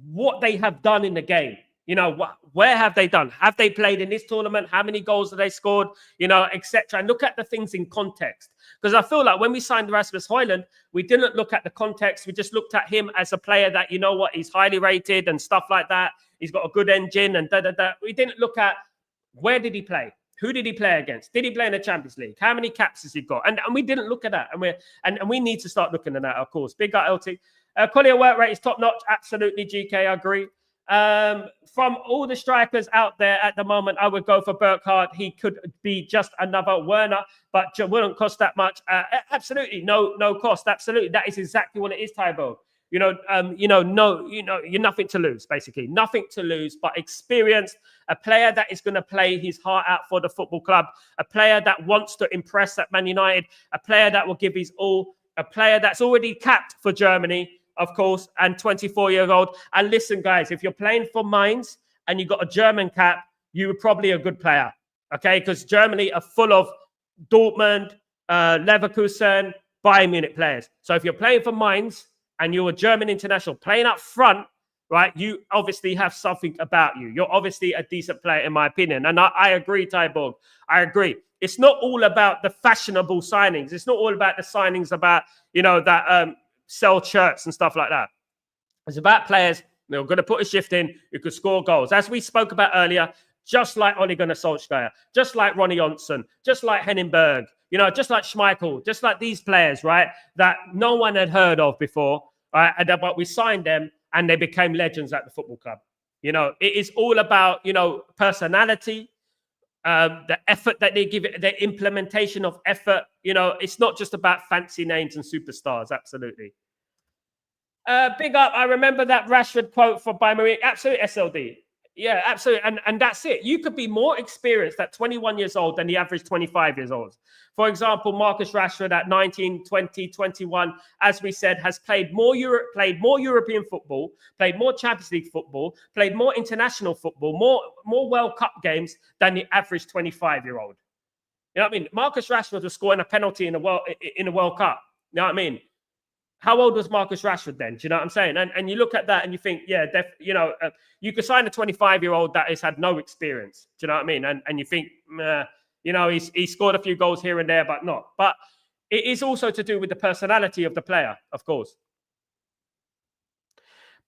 what they have done in the game. You know, where have they done? Have they played in this tournament? How many goals have they scored? You know, etc. And look at the things in context. Because I feel like when we signed Rasmus Højlund, we didn't look at the context. We just looked at him as a player that, you know what, he's highly rated and stuff like that. He's got a good engine and da-da-da. We didn't look at where did he play? Who did he play against? Did he play in the Champions League? How many caps has he got? And we didn't look at that. And we need to start looking at that, of course. Big up LT. Collyer work rate is top notch. Absolutely, GK, I agree. From all the strikers out there at the moment, I would go for Burkardt. He could be just another Werner, but wouldn't cost that much. Absolutely, no cost. Absolutely, that is exactly what it is, Tybo. You're nothing to lose, basically. Nothing to lose, but experience, a player that is going to play his heart out for the football club, a player that wants to impress at Man United, a player that will give his all, a player that's already capped for Germany, of course, and 24-year-old. And listen, guys, if you're playing for Mainz and you got a German cap, you're probably a good player, okay? Because Germany are full of Dortmund, Leverkusen, Bayern Munich players. So if you're playing for Mainz, and you're a German international playing up front, right, you obviously have something about you. You're obviously a decent player, in my opinion. And I agree, Tyborg. I agree. It's not all about the fashionable signings. It's not all about the signings about, you know, that sell shirts and stuff like that. It's about players that are going to put a shift in, who could score goals. As we spoke about earlier, just like Ole Gunnar Solskjaer, just like Ronnie Johnson, just like Henningberg, you know, just like Schmeichel, just like these players, right, that no one had heard of before, right? But we signed them and they became legends at the football club. You know, it is all about, you know, personality, the effort that they give it, the implementation of effort. You know, it's not just about fancy names and superstars. Absolutely. Big up. I remember that Rashford quote for by Marie. Absolute SLD. Yeah, absolutely. And that's it. You could be more experienced at 21 years old than the average 25 years old. For example, Marcus Rashford at 19, 20, 21, as we said, has played more European football, played more Champions League football, played more international football, more World Cup games than the average 25-year-old. You know what I mean? Marcus Rashford was scoring a penalty in the World Cup. You know what I mean? How old was Marcus Rashford then? Do you know what I'm saying? And you look at that and you think, yeah, you could sign a 25-year-old that has had no experience. Do you know what I mean? And you think, he scored a few goals here and there, but not. But it is also to do with the personality of the player, of course.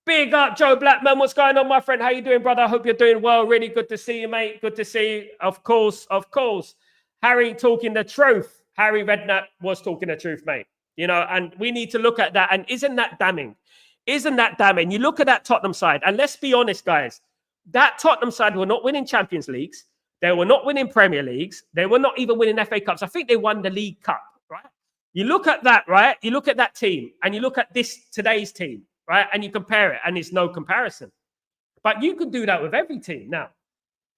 Big up, Joe Blackman. What's going on, my friend? How you doing, brother? I hope you're doing well. Really good to see you, mate. Good to see you. Of course. Harry talking the truth. Harry Redknapp was talking the truth, mate. And we need to look at that. And isn't that damning? Isn't that damning? You look at that Tottenham side, and let's be honest, guys. That Tottenham side were not winning Champions Leagues. They were not winning Premier Leagues. They were not even winning FA Cups. I think they won the League Cup, right? You look at that, right? You look at that team, and you look at today's team, right? And you compare it, and it's no comparison. But you could do that with every team now.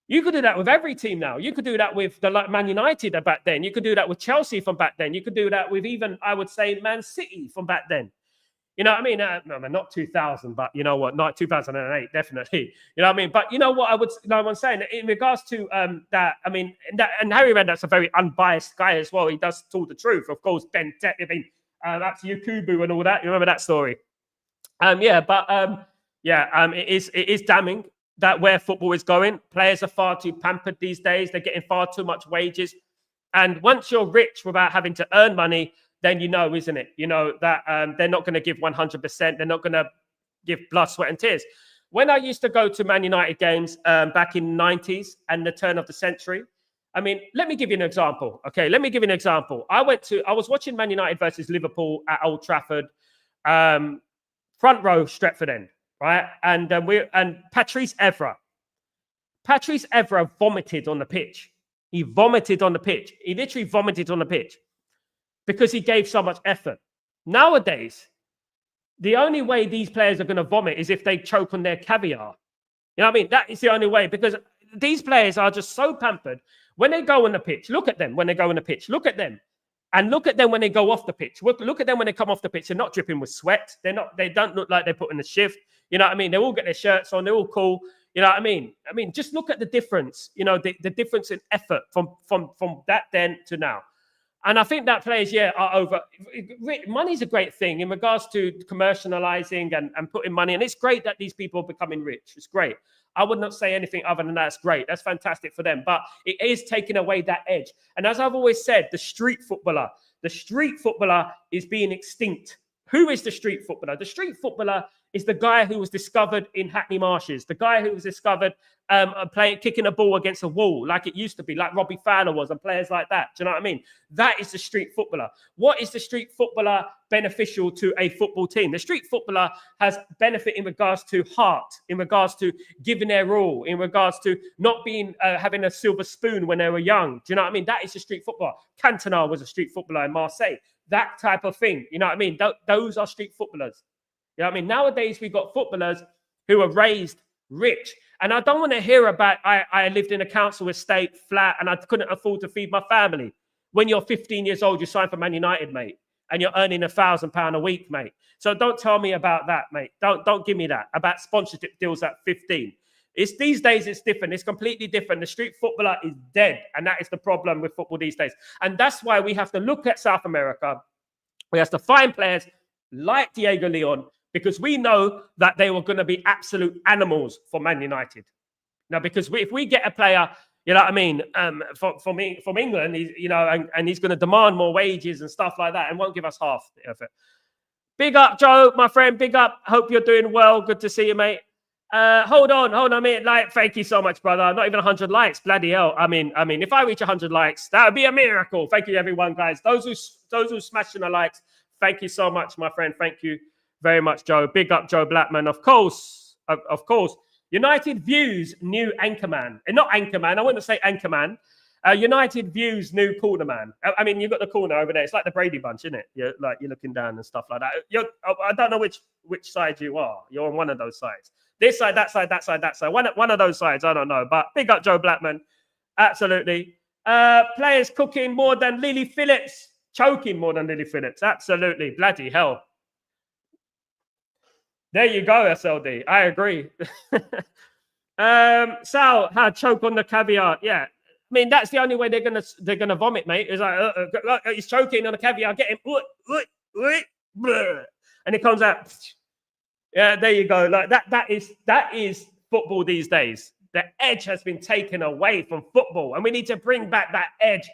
You could do that with every team now. You could do that with the Man United back then. You could do that with Chelsea from back then. You could do that with even, I would say, Man City from back then. You know what I mean? No, not 2000, but you know what? Not 2008, definitely. You know what I mean? But you know what I'm saying? In regards to that, I mean, and Harry Redknapp's a very unbiased guy as well. He does talk the truth. Of course, Ben Tet, that's Yakubu and all that. You remember that story? It is damning that where football is going. Players are far too pampered these days. They're getting far too much wages. And once you're rich without having to earn money, then isn't it? That they're not going to give 100%. They're not going to give blood, sweat, and tears. When I used to go to Man United games back in the 90s and the turn of the century, I mean, let me give you an example. Okay, let me give you an example. I was watching Man United versus Liverpool at Old Trafford, front row, Stretford end. Right, and Patrice Evra vomited on the pitch. He vomited on the pitch. He literally vomited on the pitch because he gave so much effort. Nowadays, the only way these players are going to vomit is if they choke on their caviar. You know what I mean? That is the only way, because these players are just so pampered. When they go on the pitch, look at them. When they go on the pitch, look at them. And look at them when they go off the pitch. Look at them when they come off the pitch. They're not dripping with sweat. They don't look like they're putting the shift. You know what I mean? They all get their shirts on. They're all cool. You know what I mean? I mean, just look at the difference. The difference in effort from that then to now. And I think that players, are over. Money's a great thing in regards to commercializing and putting money. And it's great that these people are becoming rich. It's great. I would not say anything other than that's great. That's fantastic for them. But it is taking away that edge. And as I've always said, the street footballer is being extinct. Who is the street footballer? The street footballer is the guy who was discovered in Hackney Marshes, the guy who was discovered kicking a ball against a wall like it used to be, like Robbie Fowler was, and players like that. Do you know what I mean? That is the street footballer. What is the street footballer beneficial to a football team? The street footballer has benefit in regards to heart, in regards to giving their all, in regards to not being having a silver spoon when they were young. Do you know what I mean? That is the street footballer. Cantona was a street footballer in Marseille. That type of thing. You know what I mean? Those are street footballers. You know what I mean? Nowadays, we've got footballers who are raised rich. And I don't want to hear about, I lived in a council estate flat and I couldn't afford to feed my family. When you're 15 years old, you sign for Man United, mate. And you're earning £1,000 a week, mate. So don't tell me about that, mate. Don't give me that. About sponsorship deals at 15. These days, it's different. It's completely different. The street footballer is dead. And that is the problem with football these days. And that's why we have to look at South America. We have to find players like Diego Leon, because we know that they were going to be absolute animals for Man United. Now, because if we get a player, you know what I mean, from England, and he's going to demand more wages and stuff like that and won't give us half of it. Big up, Joe, my friend. Big up. Hope you're doing well. Good to see you, mate. Hold on a minute. Thank you so much, brother. Not even 100 likes. Bloody hell. I mean, if I reach 100 likes, that would be a miracle. Thank you, everyone, guys. Those who smashing the likes, thank you so much, my friend. Thank you very much, Joe. Big up, Joe Blackman. Of course. United views new anchorman. And not anchorman. I wouldn't say anchorman. United views new corner man. I mean, you've got the corner over there. It's like the Brady Bunch, isn't it? You're looking down and stuff like that. I don't know which side you are. You're on one of those sides. This side, that side, that side, that side. One of those sides, I don't know. But big up Joe Blackman. Absolutely. Players cooking more than Lily Phillips. Choking more than Lily Phillips. Absolutely. Bloody hell. There you go, SLD. I agree. Sal had choke on the caviar. Yeah. I mean, that's the only way they're gonna vomit, mate. It's like he's choking on the caviar. Get him. And it comes out. Yeah, there you go. Like that is football these days. The edge has been taken away from football, and we need to bring back that edge,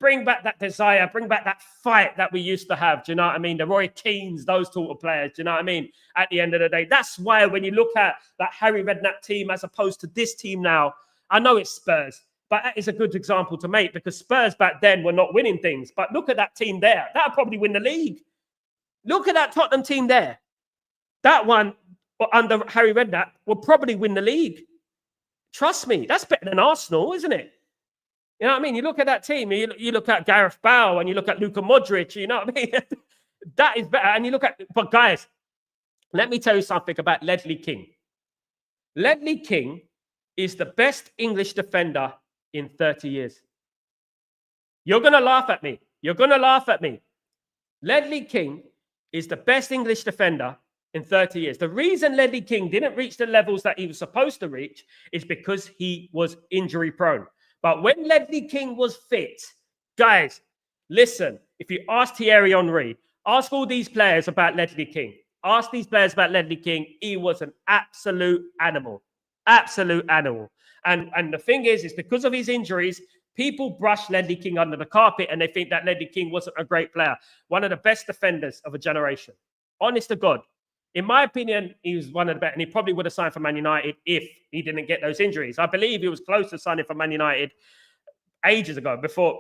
bring back that desire, bring back that fight that we used to have. Do you know what I mean? The Roy Keanes, those sort of players. Do you know what I mean? At the end of the day, that's why when you look at that Harry Redknapp team as opposed to this team now, I know it's Spurs, but that is a good example to make because Spurs back then were not winning things. But look at that team there. That'll probably win the league. Look at that Tottenham team there. That one under Harry Redknapp will probably win the league. Trust me, that's better than Arsenal, isn't it? You know what I mean? You look at that team, you look at Gareth Bale and you look at Luka Modric, you know what I mean? That is better. And you look at, but guys, let me tell you something about Ledley King. Ledley King is the best English defender in 30 years. You're going to laugh at me. You're going to laugh at me. Ledley King is the best English defender in 30 years. The reason Ledley King didn't reach the levels that he was supposed to reach is because he was injury prone. But when Ledley King was fit, guys, listen, if you ask Thierry Henry, ask all these players about Ledley King. Ask these players about Ledley King. He was an absolute animal. Absolute animal. And the thing is because of his injuries, people brush Ledley King under the carpet and they think that Ledley King wasn't a great player. One of the best defenders of a generation. Honest to God. In my opinion, he was one of the best, and he probably would have signed for Man United if he didn't get those injuries. I believe he was close to signing for Man United ages ago, before,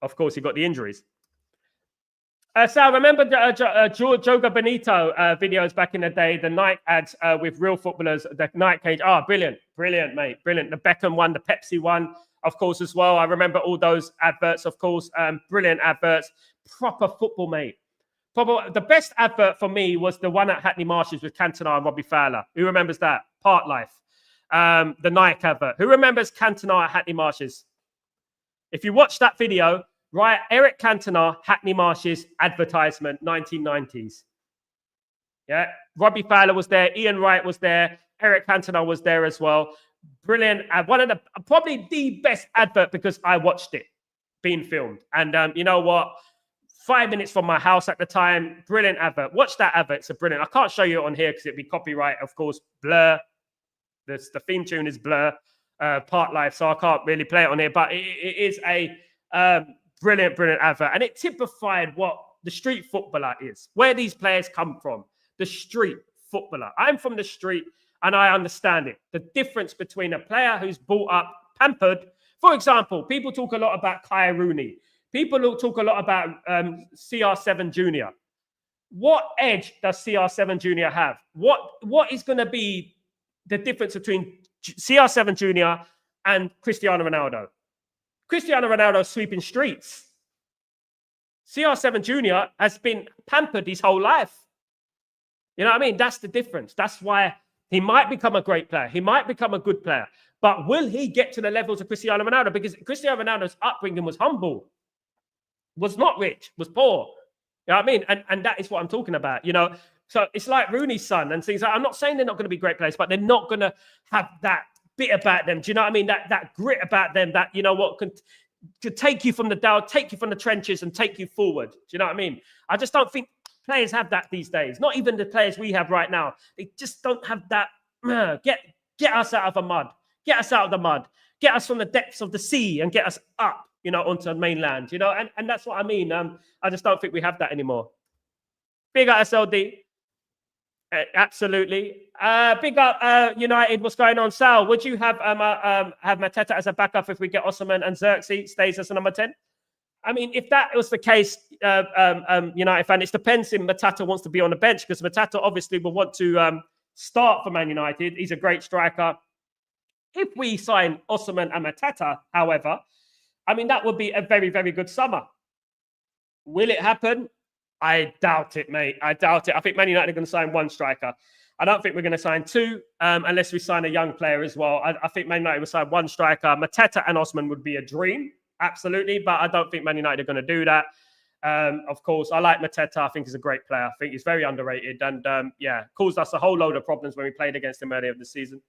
of course, he got the injuries. So I remember Joga Benito videos back in the day, the Nike ads with real footballers, the Nike cage. Oh, brilliant, mate, brilliant. The Beckham one, the Pepsi one, of course, as well. I remember all those adverts, of course, brilliant adverts. Proper football, mate. Probably the best advert for me was the one at Hackney Marshes with Cantona and Robbie Fowler. Who remembers that? Part Life. The Nike advert. Who remembers Cantona at Hackney Marshes? If you watch that video, right, Eric Cantona, Hackney Marshes advertisement, 1990s. Yeah, Robbie Fowler was there. Ian Wright was there. Eric Cantona was there as well. Brilliant. One of the, probably the best advert because I watched it being filmed. And you know what? 5 minutes from my house at the time. Brilliant advert. Watch that advert. It's a brilliant. I can't show you it on here because it'd be copyright, of course. Blur. The theme tune is Blur. Part Life. So I can't really play it on here. But it is a brilliant advert. And it typified what the street footballer is. Where these players come from. The street footballer. I'm from the street and I understand it. The difference between a player who's brought up, pampered. For example, people talk a lot about Kai Rooney. People talk a lot about CR7 Jr. What edge does CR7 Jr. have? What is going to be the difference between CR7 Jr. and Cristiano Ronaldo? Cristiano Ronaldo sweeping streets. CR7 Jr. has been pampered his whole life. You know what I mean? That's the difference. That's why he might become a great player. He might become a good player. But will he get to the levels of Cristiano Ronaldo? Because Cristiano Ronaldo's upbringing was humble. Was not rich, was poor. You know what I mean? And that is what I'm talking about, you know? So it's like Rooney's son and things like, I'm not saying they're not going to be great players, but they're not going to have that bit about them. Do you know what I mean? That grit about them that, you know what, could take you from the Doue, take you from the trenches and take you forward. Do you know what I mean? I just don't think players have that these days. Not even the players we have right now. They just don't have that, get us out of the mud. Get us out of the mud. Get us from the depths of the sea and get us up, you know, onto the mainland, you know, and that's what I mean. I just don't think we have that anymore. Big up SLD. Absolutely. Big up United. What's going on? Sal, would you have Mateta as a backup if we get Osimhen and Xerxes stays as a number 10? I mean, if that was the case, United fan, it depends if Mateta wants to be on the bench because Mateta obviously will want to start for Man United. He's a great striker. If we sign Osimhen and Mateta, however, I mean, that would be a very, very good summer. Will it happen? I doubt it, mate. I doubt it. I think Man United are going to sign one striker. I don't think we're going to sign two unless we sign a young player as well. I think Man United will sign one striker. Mateta and Osman would be a dream, absolutely, but I don't think Man United are going to do that. Of course, I like Mateta. I think he's a great player. I think he's very underrated and, caused us a whole load of problems when we played against him earlier this season.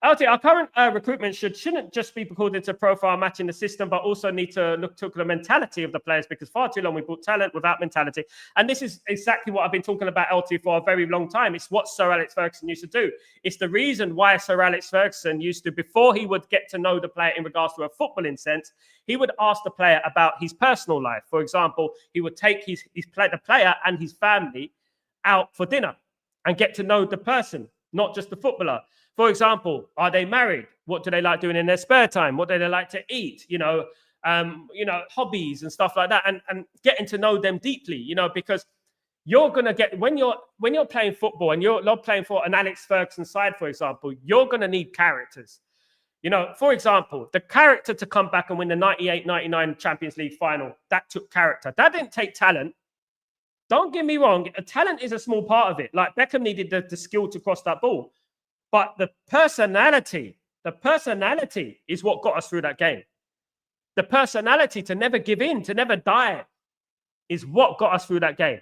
LT, our current recruitment shouldn't just be according to profile matching the system, but also need to look to the mentality of the players, because far too long we brought talent without mentality. And this is exactly what I've been talking about, LT, for a very long time. It's what Sir Alex Ferguson used to do. It's the reason why Sir Alex Ferguson used to, before he would get to know the player in regards to a footballing sense, he would ask the player about his personal life. For example, he would take the player and his family out for dinner and get to know the person, not just the footballer. For example, are they married? What do they like doing in their spare time? What do they like to eat? Hobbies and stuff like that, and getting to know them deeply, because you're gonna get when you're playing football and you're not playing for an Alex Ferguson side, for example, you're gonna need characters. For example, the character to come back and win the 98-99 Champions League final, that took character. That didn't take talent. Don't get me wrong, talent is a small part of it. Like Beckham needed the skill to cross that ball. But the personality is what got us through that game. The personality to never give in, to never die, is what got us through that game.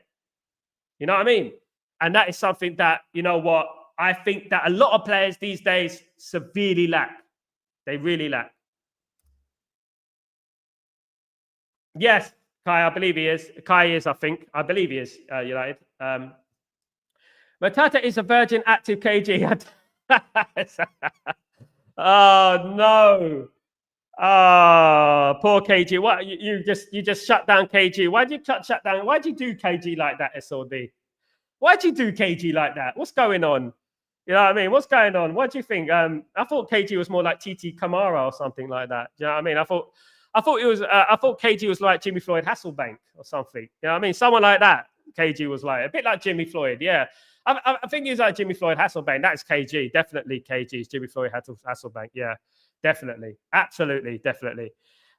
You know what I mean? And that is something that, I think that a lot of players these days severely lack. They really lack. Yes, Kai, I believe he is. Kai is, I think. I believe he is, United. Matata is a virgin active KG. Oh no! Oh, poor KG. What you just shut down KG? Why'd you shut down? Why'd you do KG like that, SLD? Why'd you do KG like that? What's going on? You know what I mean? What's going on? What do you think? I thought KG was more like TT Kamara or something like that. You know what I mean? I thought KG was like Jimmy Floyd Hasselbank or something. You know what I mean? Someone like that. KG was like a bit like Jimmy Floyd. Yeah. I think he's like Jimmy Floyd Hasselbank. That is KG. Definitely KG is Jimmy Floyd Hasselbank. Yeah, definitely. Absolutely. Definitely.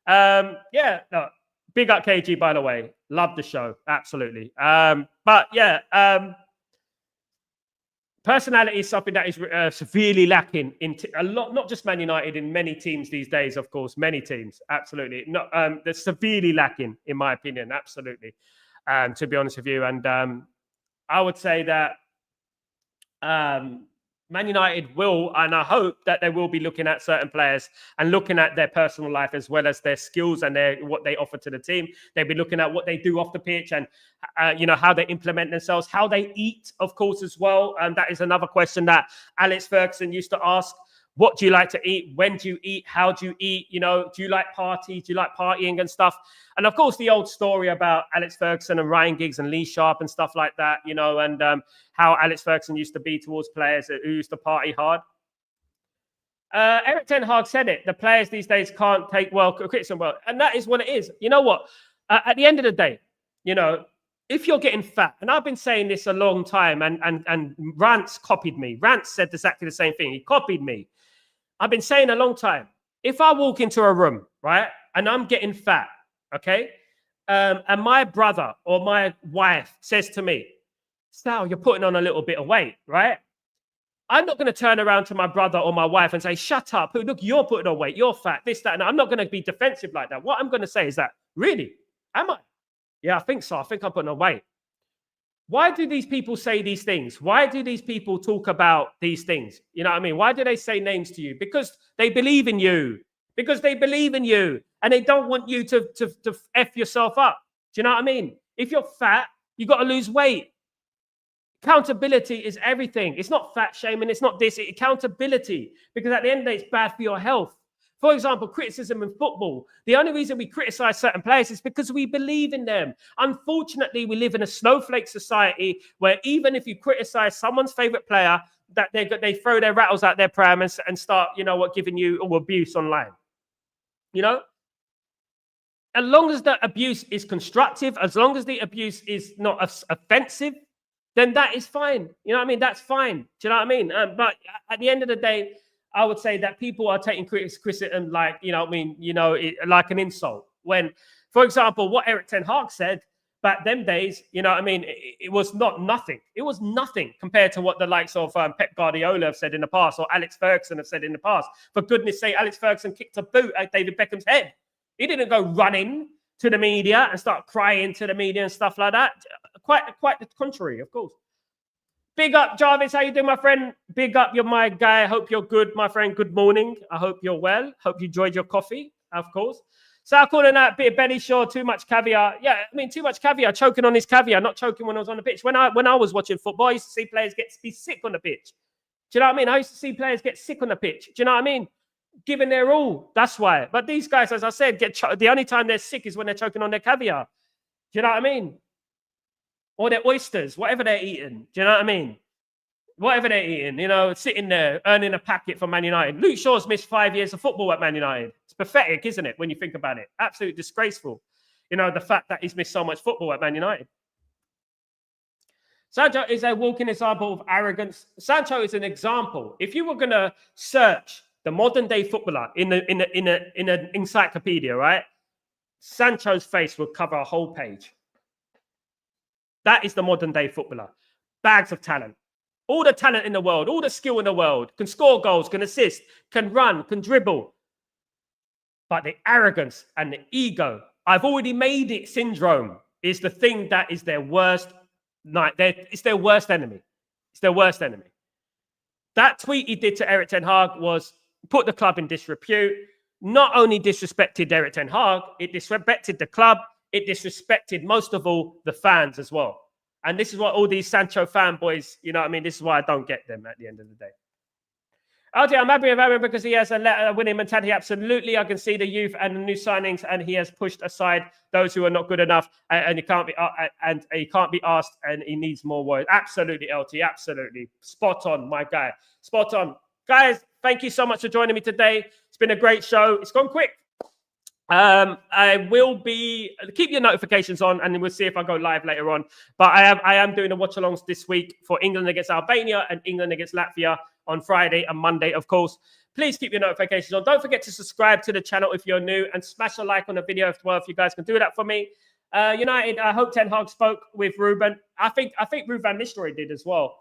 No, big up KG, by the way. Love the show. Absolutely. Personality is something that is severely lacking in a lot, not just Man United, in many teams these days, of course. Many teams. Absolutely. They're severely lacking, in my opinion. Absolutely. To be honest with you. And I would say that Man United will, and I hope that they will be looking at certain players and looking at their personal life as well as their skills and what they offer to the team. They'll be looking at what they do off the pitch and, how they implement themselves, how they eat, of course, as well. And that is another question that Alex Ferguson used to ask. What do you like to eat? When do you eat? How do you eat? Do you like parties? Do you like partying and stuff? And of course, the old story about Alex Ferguson and Ryan Giggs and Lee Sharp and stuff like that, and how Alex Ferguson used to be towards players who used to party hard. Eric Ten Hag said it. The players these days can't take criticism well. And that is what it is. You know what? At the end of the day, if you're getting fat, and I've been saying this a long time, and Rance copied me. Rance said exactly the same thing. He copied me. I've been saying a long time, if I walk into a room, right, and I'm getting fat, okay, and my brother or my wife says to me, Sal, you're putting on a little bit of weight, right? I'm not going to turn around to my brother or my wife and say, shut up, look, you're putting on weight, you're fat, this, that, and I'm not going to be defensive like that. What I'm going to say is that, really, am I? Yeah, I think so. I think I'm putting on weight. Why do these people say these things? Why do these people talk about these things? You know what I mean? Why do they say names to you? Because they believe in you. Because they believe in you. And they don't want you to F yourself up. Do you know what I mean? If you're fat, you got to lose weight. Accountability is everything. It's not fat shaming. It's not this. It's accountability. Because at the end of the day, it's bad for your health. For example, criticism in football. The only reason we criticize certain players is because we believe in them. Unfortunately, we live in a snowflake society where even if you criticize someone's favorite player, that they throw their rattles out their pram and start, giving you abuse online. As long as the abuse is constructive, as long as the abuse is not offensive, then that is fine. You know what I mean? That's fine. Do you know what I mean? But at the end of the day, I would say that people are taking criticism like, like an insult. When, for example, what Erik ten Hag said back them days, it was nothing. It was nothing compared to what the likes of Pep Guardiola have said in the past, or Alex Ferguson have said in the past. For goodness sake, Alex Ferguson kicked a boot at David Beckham's head. He didn't go running to the media and start crying to the media and stuff like that. Quite the contrary, of course. Big up, Jarvis. How you doing, my friend? Big up, you're my guy. Hope you're good, my friend. Good morning. I hope you're well. Hope you enjoyed your coffee, of course. So I'm calling out a bit of Benny Shaw, too much caviar. Yeah, I mean, too much caviar, choking on his caviar, not choking when I was on the pitch. When I was watching football, I used to see players be sick on the pitch. Do you know what I mean? I used to see players get sick on the pitch. Do you know what I mean? Giving their all. That's why. But these guys, as I said, the only time they're sick is when they're choking on their caviar. Do you know what I mean? Or their oysters, whatever they're eating. Do you know what I mean? Whatever they're eating, sitting there, earning a packet for Man United. Luke Shaw's missed 5 years of football at Man United. It's pathetic, isn't it, when you think about it? Absolutely disgraceful. The fact that he's missed so much football at Man United. Sancho is a walking example of arrogance. Sancho is an example. If you were going to search the modern day footballer in an encyclopedia, right? Sancho's face would cover a whole page. That is the modern day footballer. Bags of talent. All the talent in the world, all the skill in the world, can score goals, can assist, can run, can dribble. But the arrogance and the ego, I've already made it syndrome, is the thing that is their worst it's their worst enemy. It's their worst enemy. That tweet he did to Erik ten Hag was put the club in disrepute. Not only disrespected Erik ten Hag, it disrespected the club. It disrespected, most of all, the fans as well. And this is what all these Sancho fanboys, this is why I don't get them at the end of the day. LJ, I'm happy with him because he has a winning mentality. Absolutely. I can see the youth and the new signings, and he has pushed aside those who are not good enough, and he can't be asked, and he needs more words. Absolutely, LT. Absolutely. Spot on, my guy. Spot on. Guys, thank you so much for joining me today. It's been a great show. It's gone quick. I will be keep your notifications on, and we'll see if I go live later on. But I am doing the watch-alongs this week for England against Albania and England against Latvia on Friday and Monday, of course. Please keep your notifications on. Don't forget to subscribe to the channel if you're new, and smash a like on the video as well if you guys can do that for me. United, I hope Ten Hag spoke with Ruben. I think Ruud van Nistelrooy did as well.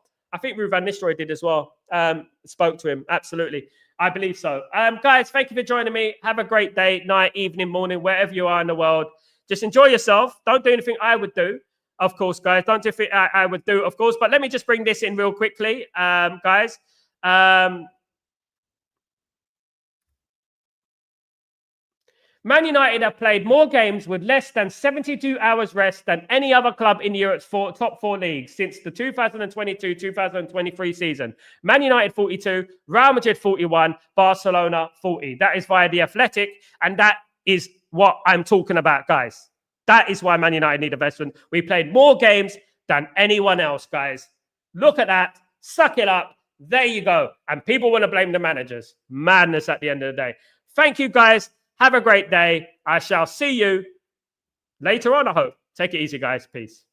Spoke to him, absolutely. I believe so. Guys, thank you for joining me. Have a great day, night, evening, morning, wherever you are in the world. Just enjoy yourself. Don't do anything I would do, of course, guys. Don't do anything I would do, of course. But let me just bring this in real quickly, guys. Man United have played more games with less than 72 hours rest than any other club in Europe's top four leagues since the 2022-2023 season. Man United 42, Real Madrid 41, Barcelona 40. That is via The Athletic, and that is what I'm talking about, guys. That is why Man United need investment. We played more games than anyone else, guys. Look at that. Suck it up. There you go. And people want to blame the managers. Madness at the end of the day. Thank you, guys. Have a great day. I shall see you later on, I hope. Take it easy, guys. Peace.